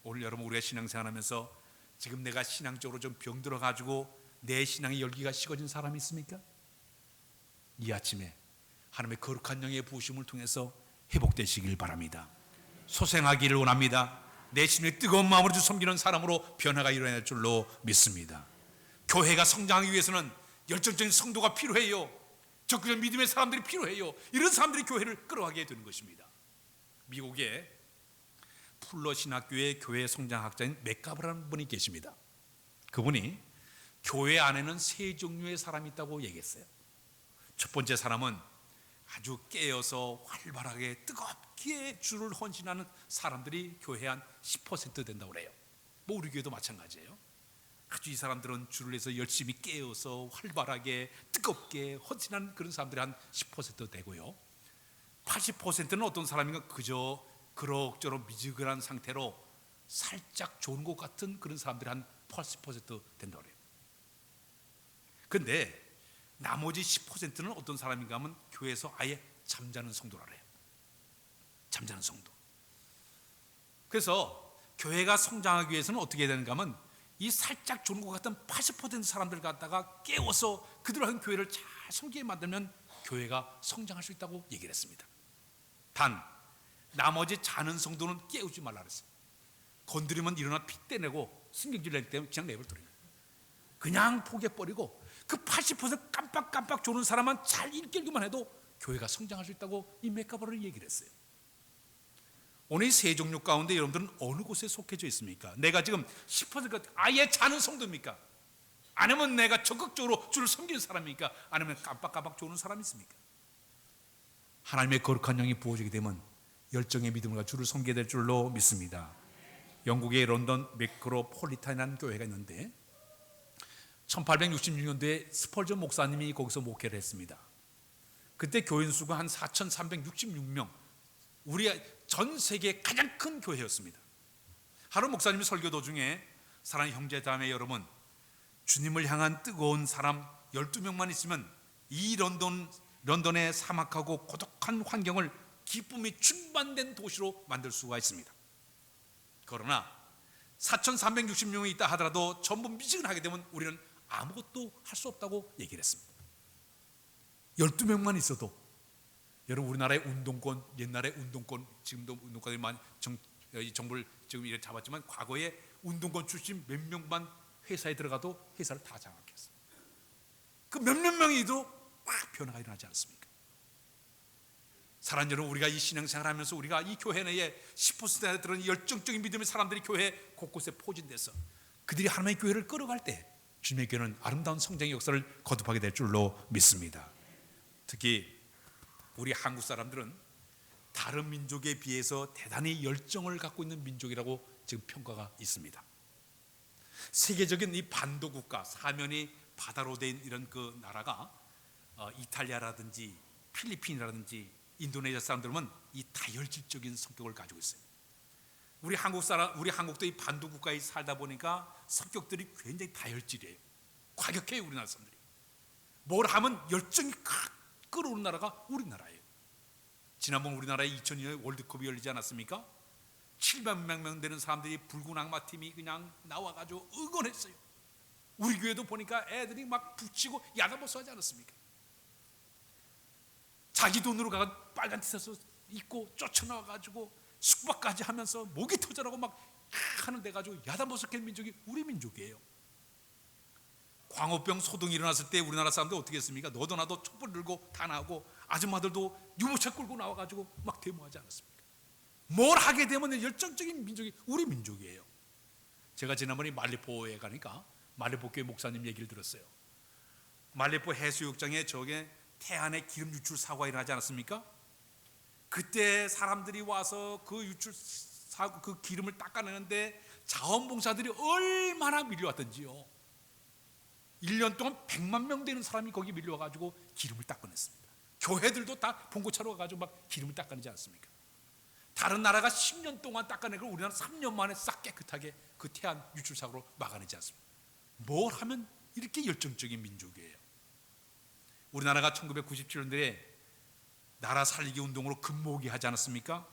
오늘 여러분 우리가 신앙생활하면서 지금 내가 신앙적으로 좀 병들어가지고 내 신앙의 열기가 식어진 사람이 있습니까? 이 아침에 하나님의 거룩한 영의 부으심을 통해서 회복되시길 바랍니다. 소생하기를 원합니다. 내 심령의 뜨거운 마음으로 주 섬기는 사람으로 변화가 일어날 줄로 믿습니다. 교회가 성장하기 위해서는 열정적인 성도가 필요해요. 적극적인 믿음의 사람들이 필요해요. 이런 사람들이 교회를 끌어가게 되는 것입니다. 미국에 풀러 신학교의 교회 성장학자인 맥가브라는 분이 계십니다. 그분이 교회 안에는 세 종류의 사람이 있다고 얘기했어요. 첫 번째 사람은 아주 깨어서 활발하게 뜨겁게 주를 헌신하는 사람들이 교회 한 10% 된다고 그래요. 뭐 우리 교회도 마찬가지예요. 아주 이 사람들은 주를 위해서 열심히 깨어서 활발하게 뜨겁게 헌신하는 그런 사람들이 한 10% 되고요. 80%는 어떤 사람인가 그저 그럭저럭 미지근한 상태로 살짝 좋은 것 같은 그런 사람들이 한 80% 된다고 그래요. 근데 나머지 10%는 어떤 사람인가 하면 교회에서 아예 잠자는 성도라 그래요. 잠자는 성도. 그래서 교회가 성장하기 위해서는 어떻게 해야 되는가 하면 이 살짝 좋은 것 같은 80% 사람들 갖다가 깨워서 그들을 한 교회를 잘 섬기게 만들면 교회가 성장할 수 있다고 얘기를 했습니다. 단 나머지 자는 성도는 깨우지 말라 그랬어요. 건드리면 일어나 피 떼내고 신경질 낼 때문에 그냥 내버려둬요. 그냥 포기해버리고 그 80% 깜빡깜빡 조는 사람만 잘 일깨기만 해도 교회가 성장할 수 있다고 이 맥가버를 얘기를 했어요. 오늘 이 세 종류 가운데 여러분들은 어느 곳에 속해져 있습니까? 내가 지금 10% 아예 자는 성도입니까? 아니면 내가 적극적으로 주를 섬기는 사람입니까? 아니면 깜빡깜빡 조는 사람이 있습니까? 하나님의 거룩한 영이 부어지게 되면 열정의 믿음과 주를 섬기게 될 줄로 믿습니다. 영국의 런던 매크로폴리탄이라는 교회가 있는데 1866년도에 스펄전 목사님이 거기서 목회를 했습니다. 그때 교인 수가 한 4,366명, 우리 전 세계 가장 큰 교회였습니다. 하루 목사님이 설교 도중에 사랑하는 형제 자매 여러분, 주님을 향한 뜨거운 사람 12명만 있으면 이 런던의 사막하고 고독한 환경을 기쁨이 충만된 도시로 만들 수가 있습니다. 그러나 4,360명이 있다 하더라도 전부 미지근하게 되면 우리는 아무것도 할 수 없다고 얘기를 했습니다. 12명만 있어도, 여러분 우리나라의 운동권, 옛날에 운동권, 지금도 운동권이 많이 정부를 지금 이렇게 잡았지만 과거에 운동권 출신 몇 명만 회사에 들어가도 회사를 다 장악했어요. 그 몇몇 명이도 막 변화가 일어나지 않습니까? 사랑하는 여러분, 우리가 이 신앙생활하면서 우리가 이 교회 내에 10%에 들은 열정적인 믿음의 사람들이 교회 곳곳에 포진돼서 그들이 하나님의 교회를 끌어갈 때 주님의 교회는 아름다운 성장의 역사를 거듭하게 될 줄로 믿습니다. 특히 우리 한국 사람들은 다른 민족에 비해서 대단히 열정을 갖고 있는 민족이라고 지금 평가가 있습니다. 세계적인 이 반도 국가, 사면이 바다로 된 이런 그 나라가 이탈리아라든지 필리핀이라든지 인도네시아 사람들은 이 다혈질적인 성격을 가지고 있어요. 우리 한국도 이 반도 국가에 살다 보니까 성격들이 굉장히 다혈질이에요. 과격해요. 우리나라 사람들이 뭘 하면 열정이 끌어오는 나라가 우리나라예요. 지난번 우리나라에 2002년 월드컵이 열리지 않았습니까? 700만 명 되는 사람들이 붉은 악마 팀이 그냥 나와가지고 응원했어요. 우리 교회도 보니까 애들이 막 붙이고 야단버스 하지 않았습니까? 자기 돈으로 가서 빨간 티셔츠 입고 쫓아나와가지고 숙박까지 하면서 목이 터져라고 막 하는 데 가지고 야단버스한 민족이 우리 민족이에요. 광우병 소동이 일어났을 때 우리나라 사람들 어떻게 했습니까? 너도 나도 촛불 들고 다 나오고 아줌마들도 유모차 끌고 나와가지고 막 데모하지 않았습니까? 뭘 하게 되면 열정적인 민족이 우리 민족이에요. 제가 지난번에 말리포에 가니까 말리포 교회 목사님 얘기를 들었어요. 말리포 해수욕장에 저게 태안의 기름 유출 사고가 일어나지 않았습니까? 그때 사람들이 와서 그 유출 사고 그 기름을 닦아내는데 자원봉사들이 얼마나 밀려왔던지요. 1년 동안 100만 명 되는 사람이 거기 밀려와가지고 기름을 닦아냈습니다. 교회들도 다 봉고차로 가가지고 막 기름을 닦아내지 않습니까? 다른 나라가 10년 동안 닦아내고 우리나라 3년 만에 싹 깨끗하게 그 태안 유출 사고로 막아내지 않습니까? 뭘 하면 이렇게 열정적인 민족이에요. 우리나라가 1997년도에 나라 살리기 운동으로 금모으기 하지 않았습니까?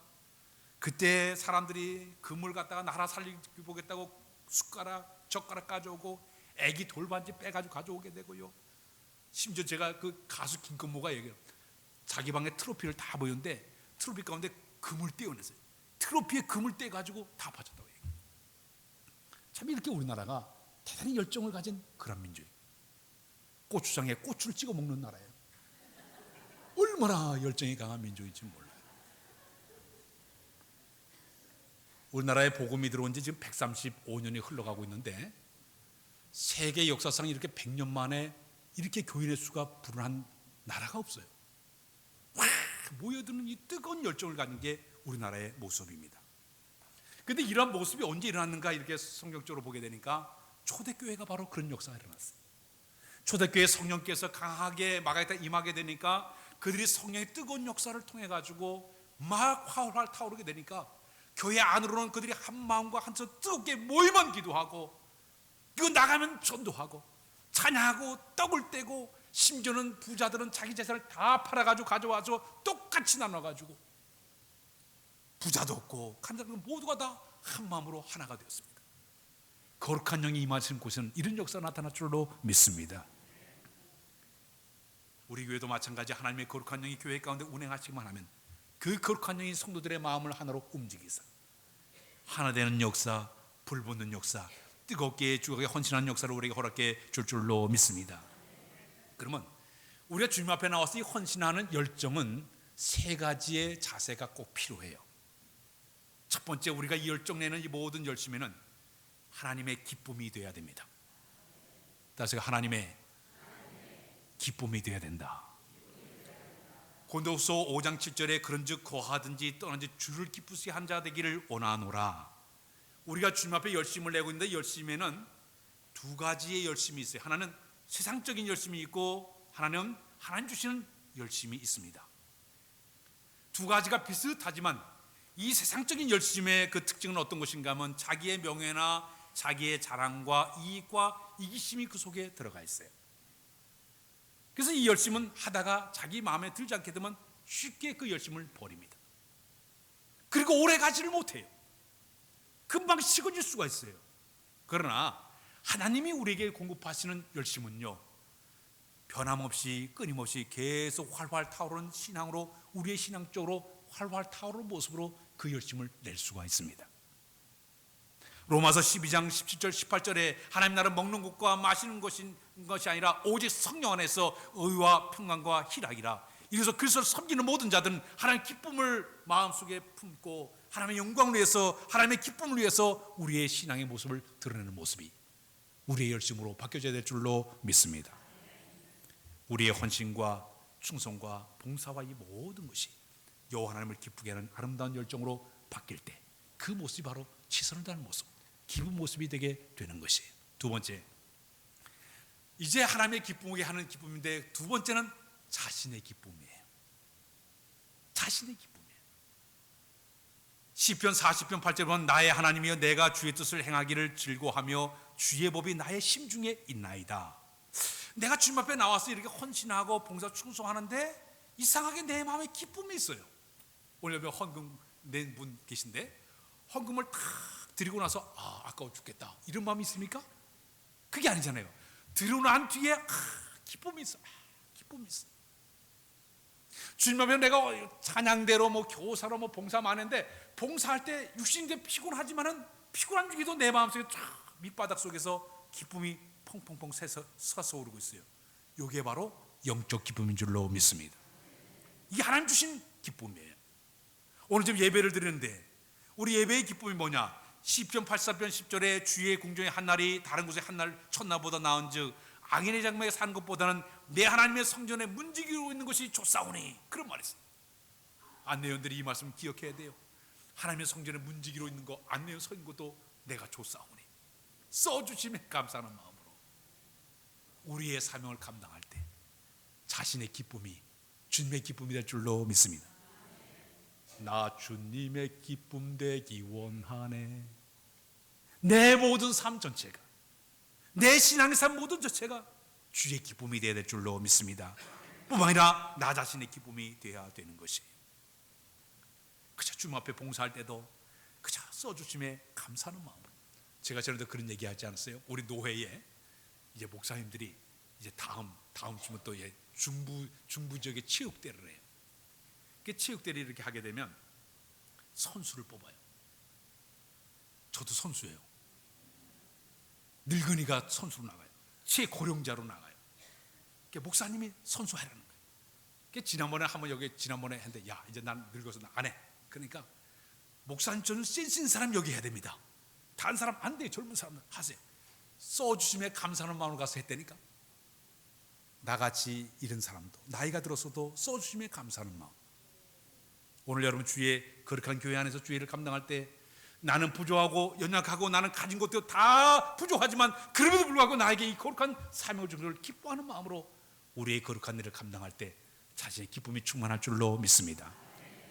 그때 사람들이 금을 갖다가 나라 살리기 보겠다고 숟가락, 젓가락 가져오고 애기 돌반지 빼가지고 가져오게 되고요. 심지어 제가 그 가수 김건모가 얘기해요. 자기 방에 트로피를 다 보였는데 트로피 가운데 금을 떼어냈어요. 트로피에 금을 떼가지고 다 바쳤다고 얘기해요. 참 이렇게 우리나라가 대단히 열정을 가진 그런 민족이에요. 고추장에 고추를 찍어 먹는 나라예요. 얼마나 열정이 강한 민족인지 몰라요. 우리나라에 복음이 들어온 지 지금 135년이 흘러가고 있는데 세계 역사상 이렇게 100년 만에 이렇게 교인의 수가 불어난 나라가 없어요. 와, 모여드는 이 뜨거운 열정을 가진 게 우리나라의 모습입니다. 그런데 이러한 모습이 언제 일어났는가 이렇게 성경적으로 보게 되니까 초대교회가 바로 그런 역사가 일어났어요. 초대교회 성령께서 강하게 마가에다 임하게 되니까 그들이 성령의 뜨거운 역사를 통해 가지고 막 활활 타오르게 되니까 교회 안으로는 그들이 한 마음과 한 손 뜨겁게 모이만 기도하고 이거 나가면 전도하고 찬양하고 떡을 떼고 심지어는 부자들은 자기 재산을 다 팔아가지고 가져와서 똑같이 나눠가지고 부자도 없고 간단한 모두가 다 한 마음으로 하나가 되었습니다. 거룩한 영이 임하시는 곳에는 이런 역사가 나타날 줄로 믿습니다. 우리 교회도 마찬가지 하나님의 거룩한 영이 교회 가운데 운행하시기만 하면 그 거룩한 영이 성도들의 마음을 하나로 움직이사 하나 되는 역사, 불붙는 역사, 뜨겁게 주님께 헌신하는 역사를 우리에게 허락해 줄 줄로 믿습니다. 그러면 우리가 주님 앞에 나와서 이 헌신하는 열정은 세 가지의 자세가 꼭 필요해요. 첫 번째, 우리가 이 열정 내는 이 모든 열심에는 하나님의 기쁨이 되어야 됩니다. 다시 하나님의 기쁨이 되어야 된다. 고린도후서 5장 7절에 그런즉 거하든지 떠난지 주를 기쁘시게 한 자 되기를 원하노라. 우리가 주님 앞에 열심을 내고 있는데 열심에는 두 가지의 열심이 있어요. 하나는 세상적인 열심이 있고 하나는 하나님 주시는 열심이 있습니다. 두 가지가 비슷하지만 이 세상적인 열심의 그 특징은 어떤 것인가 하면 자기의 명예나 자기의 자랑과 이익과 이기심이 그 속에 들어가 있어요. 그래서 이 열심은 하다가 자기 마음에 들지 않게 되면 쉽게 그 열심을 버립니다. 그리고 오래 가지를 못해요. 금방 식어질 수가 있어요. 그러나 하나님이 우리에게 공급하시는 열심은요, 변함없이 끊임없이 계속 활활 타오르는 신앙으로, 우리의 신앙적으로 활활 타오르는 모습으로 그 열심을 낼 수가 있습니다. 로마서 12장 17절 18절에 하나님 나라는 먹는 것과 마시는 것이 아니라 오직 성령 안에서 의와 평강과 희락이라. 이래서 그리스도를 섬기는 모든 자들은 하나님의 기쁨을 마음속에 품고 하나님의 영광을 위해서, 하나님의 기쁨을 위해서 우리의 신앙의 모습을 드러내는 모습이 우리의 열심으로 바뀌어져야 될 줄로 믿습니다. 우리의 헌신과 충성과 봉사와 이 모든 것이 여호와 하나님을 기쁘게 하는 아름다운 열정으로 바뀔 때 그 모습이 바로 최선을 다하는 모습, 기쁜 모습이 되게 되는 것이에요. 두 번째, 이제 하나님의 기쁨을 하는 기쁨인데 두 번째는 자신의 기쁨이에요. 자신의 기쁨이에요. 시편 40편 8절에 보면 나의 하나님이여 내가 주의 뜻을 행하기를 즐거워하며 주의 법이 나의 심중에 있나이다. 내가 주님 앞에 나와서 이렇게 헌신하고 봉사 충성하는데 이상하게 내 마음에 기쁨이 있어요. 오늘 여기 헌금 낸 분 계신데 헌금을 탁 드리고 나서 아까워 죽겠다 이런 마음이 있습니까? 그게 아니잖아요. 드리고 난 뒤에 기쁨이 있어. 기쁨이 있어. 주님 앞에 내가 찬양대로 뭐 교사로 뭐 봉사 많은데 봉사할 때 육신이 피곤하지만은 피곤한 중에도 내 마음속에 쫙 밑바닥 속에서 기쁨이 펑펑펑 솟아오르고 있어요. 이게 바로 영적 기쁨인 줄로 믿습니다. 이게 하나님 주신 기쁨이에요. 오늘 지금 예배를 드리는데 우리 예배의 기쁨이 뭐냐? 시편 84편 10절에 주의 궁정의 한날이 다른 곳의 한날 첫날보다 나은즉 악인의 장막에 사는 것보다는 내 하나님의 성전에 문지기로 있는 것이 좋사오니, 그런 말이 있어요. 안내원들이 이 말씀 기억해야 돼요. 하나님의 성전에 문지기로 있는 거, 안내원 서 있는 것도 내가 좋사오니, 써주심에 감사하는 마음으로 우리의 사명을 감당할 때 자신의 기쁨이 주님의 기쁨이 될 줄로 믿습니다. 나 주님의 기쁨 되기 원하네. 내 모든 삶 전체가, 내 신앙의 삶 모든 전체가 주의 기쁨이 되어야 될 줄로 믿습니다. 뿐만 아니라 나 자신의 기쁨이 되어야 되는 것이에요. 그저 주님 앞에 봉사할 때도 그저 써주심에 감사하는 마음으로. 제가 전에도 그런 얘기하지 않았어요? 우리 노회에 이제 목사님들이 이제 다음 주부터 중부 지역에 체육대를 해요. 그 체육대를 이렇게 하게 되면 선수를 뽑아요. 저도 선수예요. 늙은이가 선수로 나가요. 최고령자로 나가요. 목사님이 선수하라는 거예요. 지난번에 했는데 야 이제 난 늙어서 나 안 해. 그러니까 목사님 저는 센스 있는 사람 여기 해야 됩니다. 다른 사람 안 돼요. 젊은 사람들 하세요. 써주심에 감사하는 마음으로 가서 했다니까. 나같이 이런 사람도 나이가 들어서도 써주심에 감사하는 마음. 오늘 여러분 주의 거룩한 교회 안에서 주의를 감당할 때 나는 부족하고 연약하고 나는 가진 것도 다 부족하지만 그럼에도 불구하고 나에게 이 거룩한 사명을 준 것을 기뻐하는 마음으로 우리의 거룩한 일을 감당할 때 자신의 기쁨이 충만할 줄로 믿습니다.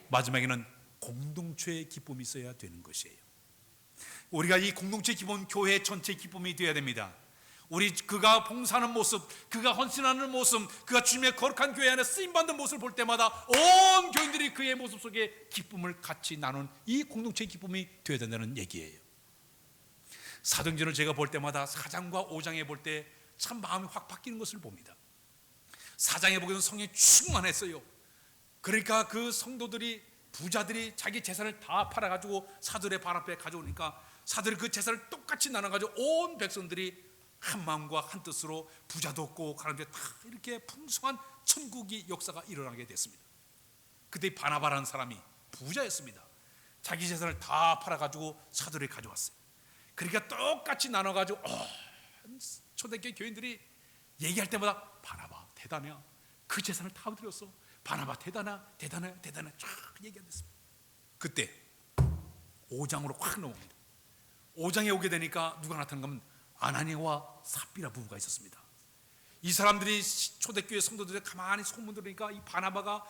마지막에는 공동체의 기쁨이 있어야 되는 것이에요. 우리가 이 공동체의 기쁨, 교회 전체의 기쁨이 되어야 됩니다. 그가 봉사하는 모습, 그가 헌신하는 모습, 그가 주님의 거룩한 교회 안에 쓰임받는 모습을 볼 때마다 온 교인들이 그의 모습 속에 기쁨을 같이 나눈 이 공동체의 기쁨이 되어야 된다는 얘기예요. 사도행전을 제가 볼 때마다 4장과 5장에 볼 때 참 마음이 확 바뀌는 것을 봅니다. 4장에 보기에는 성령이 충만했어요. 그러니까 그 성도들이, 부자들이 자기 재산을 다 팔아가지고 사들의 발 앞에 가져오니까 사들이 그 재산을 똑같이 나눠가지고 온 백성들이 한 마음과 한 뜻으로 부자도 없고 가난도 다 이렇게 풍성한 천국의 역사가 일어나게 됐습니다. 그때 바나바라는 사람이 부자였습니다. 자기 재산을 다 팔아가지고 사도를 가져왔어요. 그러니까 똑같이 나눠가지고 초대교회 교인들이 얘기할 때마다 바나바 대단해요. 그 재산을 다 드렸어. 바나바 대단해 쫙 얘기했습니다. 그때 5장으로 확 넘어옵니다. 5장에 오게 되니까 누가 나타난가 하면 아나니아와 삽비라 부부가 있었습니다. 이 사람들이 초대교회 성도들이 가만히 소문 들으니까 이 바나바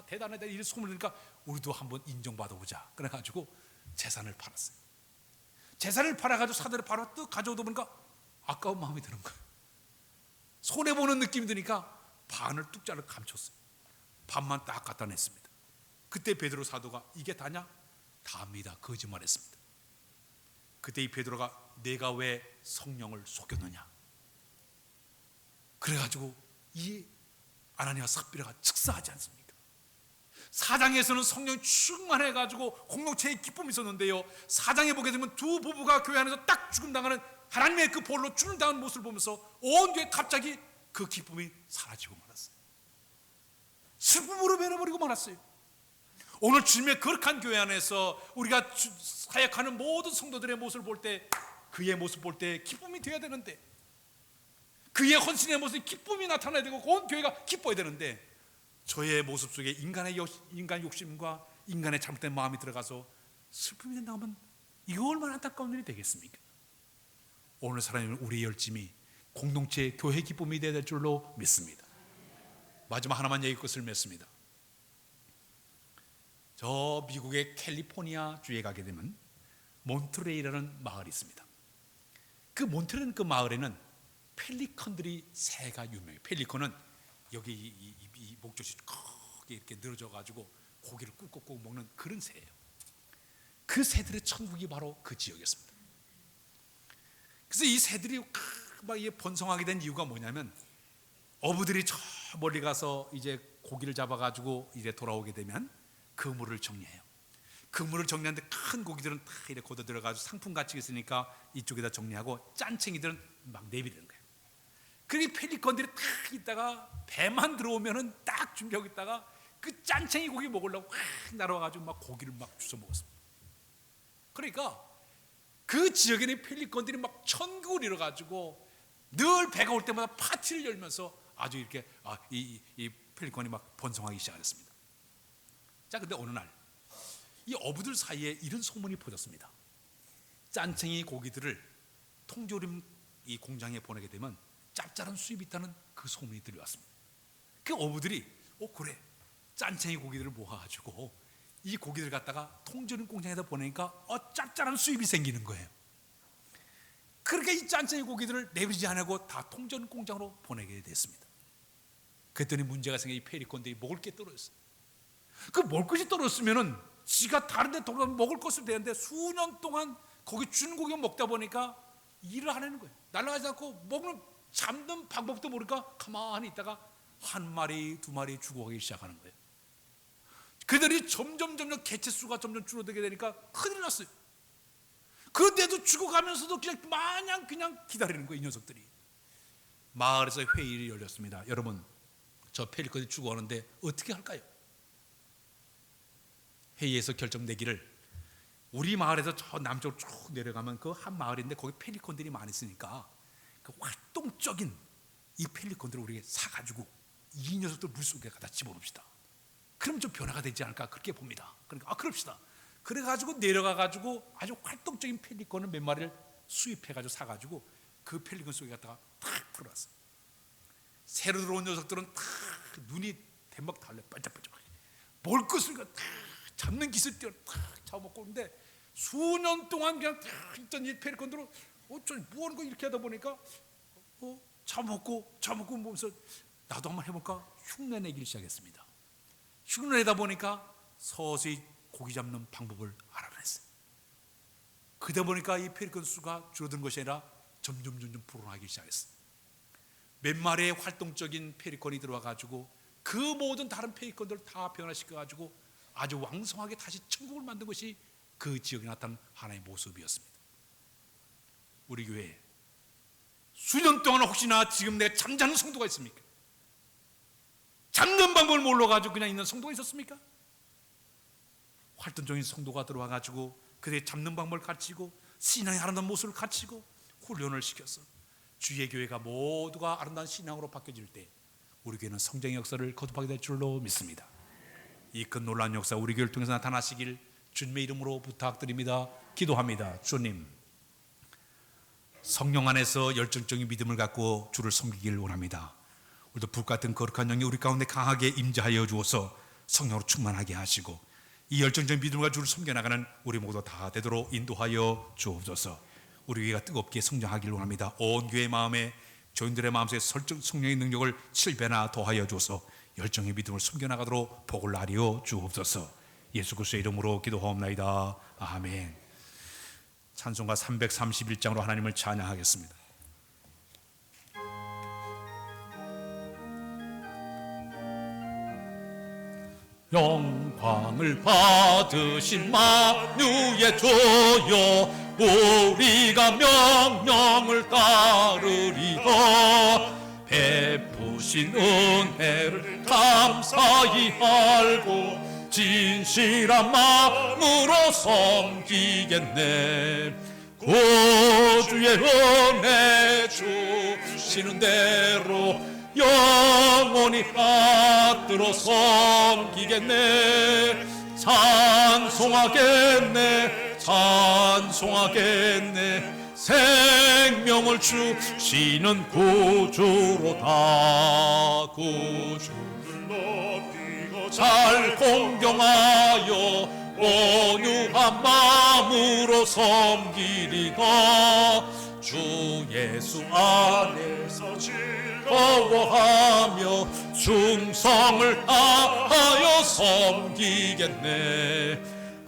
대단해 이런 소문을 들으니까 우리도 한번 인정받아보자. 그래가지고 재산을 팔았어요. 재산을 팔아가지고 사들을 바로 또 가져오다 보니까 아까운 마음이 드는 거예요. 손해보는 느낌이 드니까 반을 뚝자를 감췄어요. 반만 딱 갖다 냈습니다. 그때 베드로 사도가 이게 다냐? 다입니다. 거짓말했습니다. 그때 이 베드로가 내가 왜 성령을 속였느냐? 그래가지고 이 아나니아 삽비라가 즉사하지 않습니까? 4장에서는 성령이 충만해가지고 공동체의 기쁨이 있었는데요, 4장에 보게 되면 두 부부가 교회 안에서 딱 죽음당하는 하나님의 그 볼로 죽음당하는 모습을 보면서 온 교회 갑자기 그 기쁨이 사라지고 말았어요. 슬픔으로 변해버리고 말았어요. 오늘 주님의 거룩한 교회 안에서 우리가 사역하는 모든 성도들의 모습을 볼 때, 그의 모습 볼 때 기쁨이 되어야 되는데, 그의 헌신의 모습에 기쁨이 나타나야 되고 온 교회가 기뻐야 되는데, 저의 모습 속에 인간 욕심과 인간의 잘못된 마음이 들어가서 슬픔이 된다 하면 이거 얼마나 안타까운 일이 되겠습니까? 오늘 사람은 우리의 열심이 공동체 교회 기쁨이 되어야 될 줄로 믿습니다. 마지막 하나만 얘기 끝을 맺습니다. 저 미국의 캘리포니아 주에 가게 되면 몬트레이라는 마을이 있습니다. 그 몬트레이라는 그 마을에는 펠리컨들이 새가 유명해요. 펠리컨은 여기 이 목젖이 크게 이렇게 늘어져 가지고 고기를 꾹꾹꾹 먹는 그런 새예요. 그 새들의 천국이 바로 그 지역이었습니다. 그래서 이 새들이 막 번성하게 된 이유가 뭐냐면, 어부들이 저 멀리 가서 이제 고기를 잡아가지고 이제 돌아오게 되면 그물을 정리해요. 그물을 정리하는데 큰 고기들은 다 이렇게 걷어 들어가지고 상품 가치가 있으니까 이쪽에다 정리하고, 짠챙이들은 막 내비두는 거예요. 그리고 펠리컨들이 딱 있다가 배만 들어오면은 딱 준비하고 있다가 그 짠챙이 고기 먹으려고 확 날아와가지고 막 고기를 막 주워 먹었습니다. 그러니까 그 지역에는 펠리컨들이 막 천국을 이뤄가지고 늘 배가 올 때마다 파티를 열면서 아주 이렇게 이 펠리컨이 막 번성하기 시작했습니다. 자, 근데 어느 날 이 어부들 사이에 이런 소문이 퍼졌습니다. 짠챙이 고기들을 통조림 이 공장에 보내게 되면 짭짤한 수입이 있다는 그 소문이 들려왔습니다. 그 어부들이 그래, 짠챙이 고기들을 모아가지고 이 고기들 갖다가 통조림 공장에다 보내니까 짭짤한 수입이 생기는 거예요. 그렇게 이 짠챙이 고기들을 내버리지 않고 다 통조림 공장으로 보내게 됐습니다. 그랬더니 문제가 생겨 이 페리콘들이 먹을 게 떨어졌어요. 그 먹을 것이 떨어졌으면은 지가 다른 데 돌아가서 먹을 것을 되는데, 수년 동안 거기 준 고기 먹다 보니까 일을 하려는 거예요. 날아가지 않고 잡는 방법도 모르니까 가만히 있다가 한 마리 두 마리 죽어가기 시작하는 거예요. 그들이 점점 개체수가 점점 줄어들게 되니까 큰일 났어요. 그런데도 죽어가면서도 마냥 기다리는 거예요, 이 녀석들이. 마을에서 회의를 열렸습니다. 여러분, 저 펠리컨이 죽어가는데 어떻게 할까요? 회의에서 결정되기를, 우리 마을에서 저 남쪽으로 쭉 내려가면 그 한 마을인데 거기 펠리컨들이 많이 있으니까 그 활동적인 이 펠리컨들을 우리가 사가지고 이 녀석들 물속에 갖다 집어넣읍시다. 그럼 좀 변화가 되지 않을까 그렇게 봅니다. 그러니까 그럽시다. 그래가지고 내려가가지고 아주 활동적인 펠리컨을 몇 마리를 수입해가지고 사가지고 그 펠리컨 속에 갖다가 탁 풀어놨어요. 새로 들어온 녀석들은 탁 눈이 대박 달래 반짝반짝 먹을 것을 탁 잡는 기술 뛰어 탁 잡아먹고 있는데, 수년 동안 그냥 탁 있던 이 펠리컨들은 뭐 하는 거 이렇게 하다 보니까 잡아먹고 보면서 나도 한번 해볼까 흉내내기 시작했습니다. 흉내내다 보니까 서서히 고기 잡는 방법을 알아냈어요. 그러다 보니까 이 펠리컨 수가 줄어든 것이 아니라 점점 불어나기 시작했어요. 몇 마리의 활동적인 펠리컨이 들어와가지고 그 모든 다른 펠리컨들을 다 변화시켜가지고 아주 왕성하게 다시 천국을 만든 것이 그 지역에 나타난 하나의 모습이었습니다. 우리 교회에 수년 동안 혹시나 지금 내가 잠자는 성도가 있습니까? 잡는 방법을 몰라가지고 그냥 있는 성도가 있었습니까? 활동적인 성도가 들어와가지고 그들의 잡는 방법을 가르치고 신앙의 아름다운 모습을 가르치고 훈련을 시켜서 주의 교회가 모두가 아름다운 신앙으로 바뀌어질 때 우리 교회는 성장의 역사를 거듭하게 될 줄로 믿습니다. 이 큰 놀라운 역사 우리 교회를 통해서 나타나시길 주님의 이름으로 부탁드립니다. 기도합니다. 주님, 성령 안에서 열정적인 믿음을 갖고 주를 섬기길 원합니다. 우리도 불같은 거룩한 영이 우리 가운데 강하게 임재하여 주어서 성령으로 충만하게 하시고 이 열정적인 믿음과 주를 섬겨나가는 우리 모두 다 되도록 인도하여 주옵소서. 우리 교회가 뜨겁게 성장하길 원합니다. 온 교회의 마음에 교인들의 마음속에 성령의 능력을 7배나 더하여 주어서 열정의 믿음을 섬겨나가도록 복을 나리어 주옵소서. 예수 그리스도의 이름으로 기도하옵나이다. 아멘. 찬송가 331장으로 하나님을 찬양하겠습니다. 영광을 받으신 만유의 주여 우리가 명령을 따르리라. 베푸신 은혜를 감사히 알고 진실한 마음으로 섬기겠네. 구주의 은혜 주시는 대로 영원히 받들어 섬기겠네. 찬송하겠네, 찬송하겠네. 생명을 주시는 구주로다. 구주를 높이고 잘 공경하여 온유한 마음으로 섬기리다. 주 예수 안에서 즐거워하며 충성을 다하여 섬기겠네.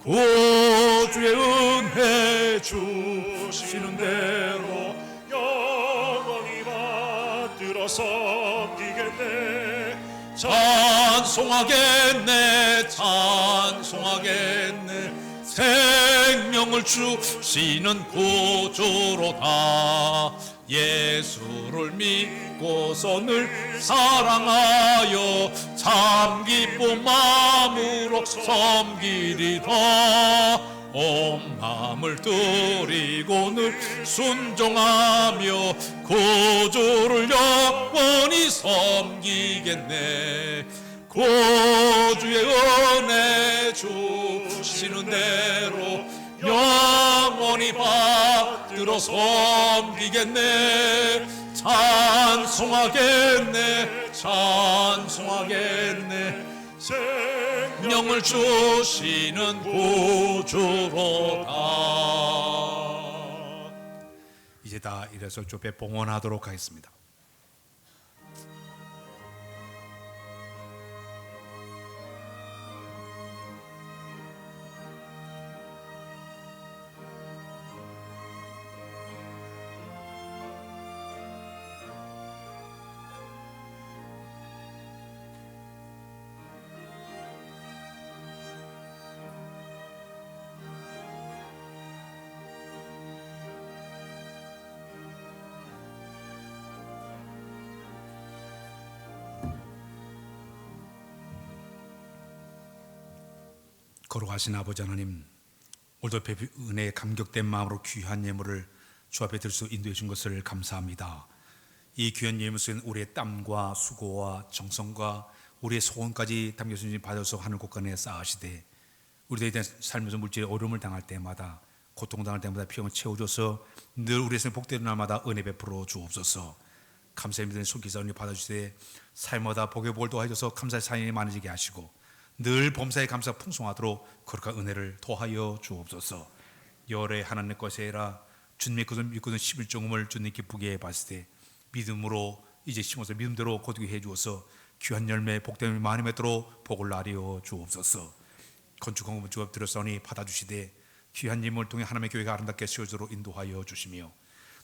구주의 은혜 주시는 대로 영원히 받들어 섬기겠네. 찬송하겠네, 찬송하겠네. 생명을 주시는 구주로다. 예수를 믿고서 늘 사랑하여 참 기쁜 마음으로 섬기리라. 온 마음을 드리고 늘 순종하며 구주를 영원히 섬기겠네. 구주의 은혜 주시는 대로 영원히 받들어 섬기겠네. 찬송하겠네, 찬송하겠네. 생명을 주시는 구주로다. 이제 다 이래서 좁에 봉헌하도록 하겠습니다. 거룩하신 아버지 하나님, 오늘도 은혜에 감격된 마음으로 귀한 예물을 주 앞에 들 수 인도해 준 것을 감사합니다. 이 귀한 예물 속에는 우리의 땀과 수고와 정성과 우리의 소원까지 담겨서 받아서 하늘 곳간에 쌓으시되 우리들에 대한 삶에서 물질의 어려움을 당할 때마다, 고통당할 때마다 평을 채워줘서 늘 우리의 삶 복되는 날마다 은혜 베풀어 주옵소서. 감사의 믿음의 손기사님 받아주시되 삶마다 복의 복을 더하여서 감사의 사연이 많아지게 하시고 늘 범사에 감사 풍성하도록 거룩한 은혜를 더하여 주옵소서. 열의 하나님의 것이라 주님의 것을 믿고는 11종음을 주님 기쁘게 봤을 때 믿음으로 이제 심어서 믿음대로 거두게 해주어서 귀한 열매 복됨을 많이 맺도록 복을 나리어 주옵소서. 건축헌금을 주 앞에 드렸사오니 받아주시되 귀한 예물을 통해 하나님의 교회가 아름답게 세워지도록 인도하여 주시며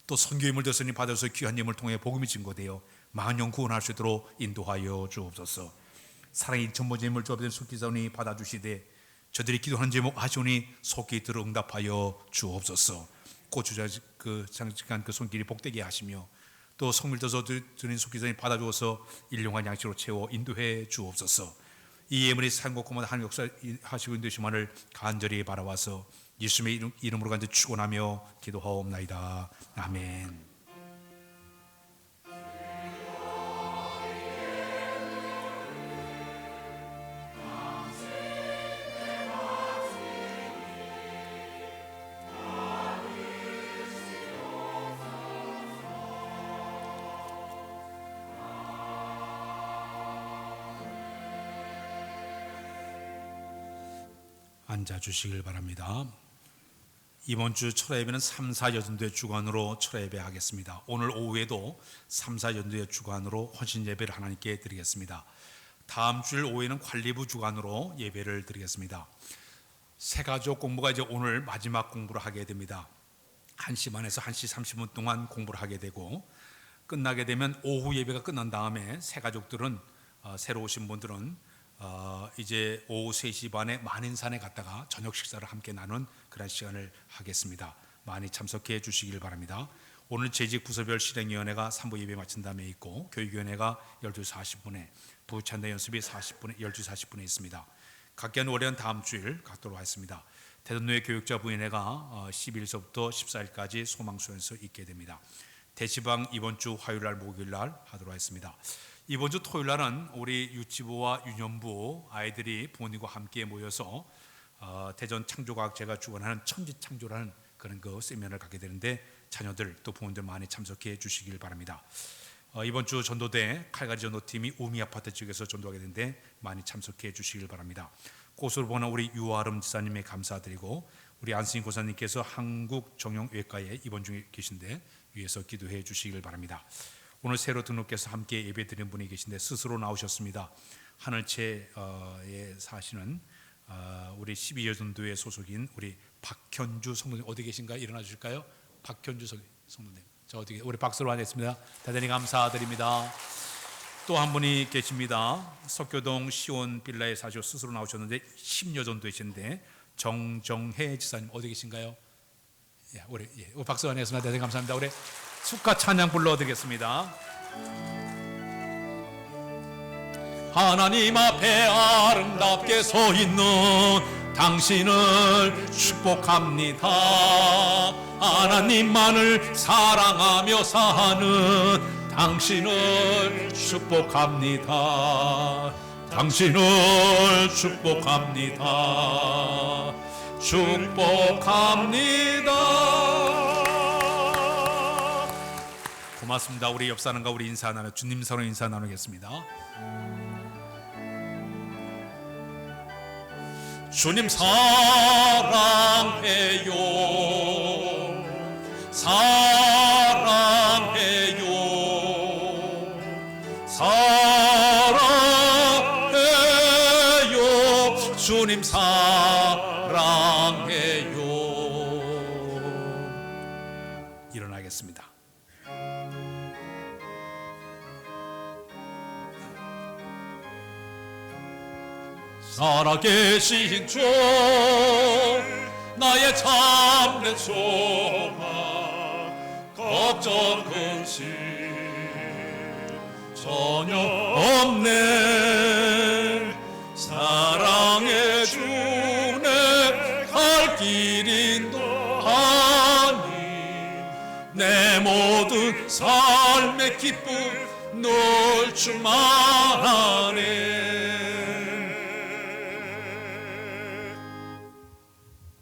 또 선교임을 드렸으니 받아서 귀한 예물을 통해 복음이 증거되어 만영 구원할 수 있도록 인도하여 주옵소서. 사랑의 전번 제물 주 앞에 된 손기사오니 받아주시되 저들이 기도하는 제목 하시오니 속히 들어 응답하여 주옵소서. 고추자 장직한 그 손길이 복되게 하시며 또 성밀 떠서 드린 손기사오니 받아주어서 일용한 양식으로 채워 인도해 주옵소서. 이 예물이 산곡고마다 하나님 역사하시고 인도하시만을 간절히 바라와서 예수님의 이름으로 간절히 축원하며 기도하옵나이다. 아멘. 앉아 주시길 바랍니다. 이번 주 철야 예배는 3, 4여전도의 주관으로 철야 예배 하겠습니다. 오늘 오후에도 3, 4여전도의 주관으로 헌신 예배를 하나님께 드리겠습니다. 다음 주일 오후에는 관리부 주관으로 예배를 드리겠습니다. 새가족 공부가 이제 오늘 마지막 공부를 하게 됩니다. 1시 반에서 1시 30분 동안 공부를 하게 되고, 끝나게 되면 오후 예배가 끝난 다음에 새가족들은 새로 오신 분들은 이제 오후 3시 반에 만인산에 갔다가 저녁 식사를 함께 나눈 그런 시간을 하겠습니다. 많이 참석해 주시길 바랍니다. 오늘 재직 부서별 실행위원회가 3부 예배 마친 다음에 있고, 교육위원회가 12시 40분에, 부찬대 연습이 40분에 12시 40분에 있습니다. 각기한 월요일은 다음 주일 갖도록 하겠습니다. 대전노회 교육자 부인회가 12일서부터 14일까지 소망소에서 있게 됩니다. 대시방 이번 주 화요일날 목요일날 하도록 하겠습니다. 이번 주 토요일날은 우리 유치부와 유년부 아이들이 부모님과 함께 모여서 대전 창조과학제가 주관하는 천지창조라는 그런 세미나를 갖게 되는데, 자녀들 또 부모님들 많이 참석해 주시길 바랍니다. 이번 주 전도대 칼가리 전도팀이 우미 아파트 지역에서 전도하게 되는데 많이 참석해 주시길 바랍니다. 고수를 보는 우리 유아름 지사님에 감사드리고, 우리 안승희 고사님께서 한국정형외과에 입원 중에 계신데 위에서 기도해 주시길 바랍니다. 오늘 새로 등록해서 함께 예배 드리는 분이 계신데 스스로 나오셨습니다. 하늘채에 사시는 우리 12여전도회 소속인 우리 박현주 성도님, 어디 계신가요? 일어나 주실까요? 박현주 성도님, 저 어디 우리 박수로 환영했습니다. 대단히 감사드립니다. 또 한 분이 계십니다. 석교동 시온 빌라에 사시고 스스로 나오셨는데 10여전도이신데 정정혜 지사님, 어디 계신가요? 예, 우리 박수 환영했습니다. 대단히 감사합니다. 우리 축가 찬양 불러드리겠습니다. 하나님 앞에 아름답게 서 있는 당신을 축복합니다. 하나님만을 사랑하며 사는 당신을 축복합니다. 당신을 축복합니다. 축복합니다. 고맙습니다. 우리 옆 사람과 우리 인사 나누, 주님 서로 인사 나누겠습니다. 주님 사랑해요, 사랑해요, 사랑해요. 주님 사랑해요. 일어나겠습니다. 살아계신 주, 나의 참된 소망, 걱정 근심 전혀 없네. 사랑해 주네, 갈 길 인도하니 내 모든 삶의 기쁨 늘 충만하네.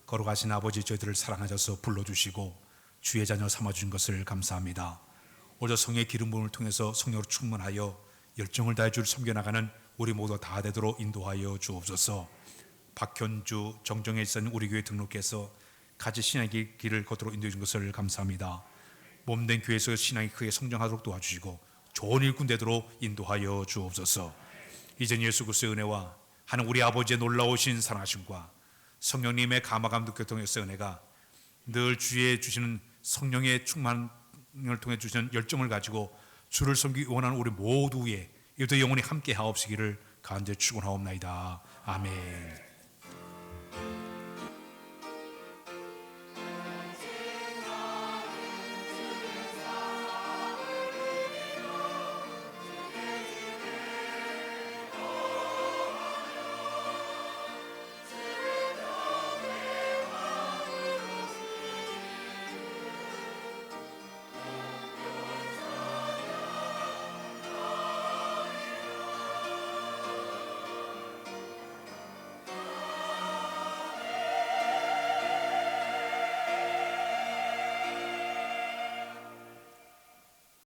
걸어가신 아버지, 저희들을 사랑하셔서 불러주시고 주의 자녀 삼아주신 것을 감사합니다. 오늘 성령의 기름 부음을 통해서 성령으로 충만하여 열정을 다해 주를 섬겨나가는 우리 모두 다 되도록 인도하여 주옵소서. 박현주, 정정혜 지사님 우리 교회 등록해서 같이 신앙의 길을 걷도록 인도해 주신 것을 감사합니다. 몸된 교회에서 신앙이 크게 성장하도록 도와주시고 좋은 일꾼 되도록 인도하여 주옵소서. 이전 예수 그리스도의 은혜와 하는 우리 아버지의 놀라우신 사랑하심과 성령님의 감화감동 교통에서 은혜가 늘 주의 주시는 성령의 충만을 통해 주시는 열정을 가지고 주를 섬기기 원하는 우리 모두의 이도 영원히 함께 하옵시기를 간절히 축원하옵나이다. 아멘.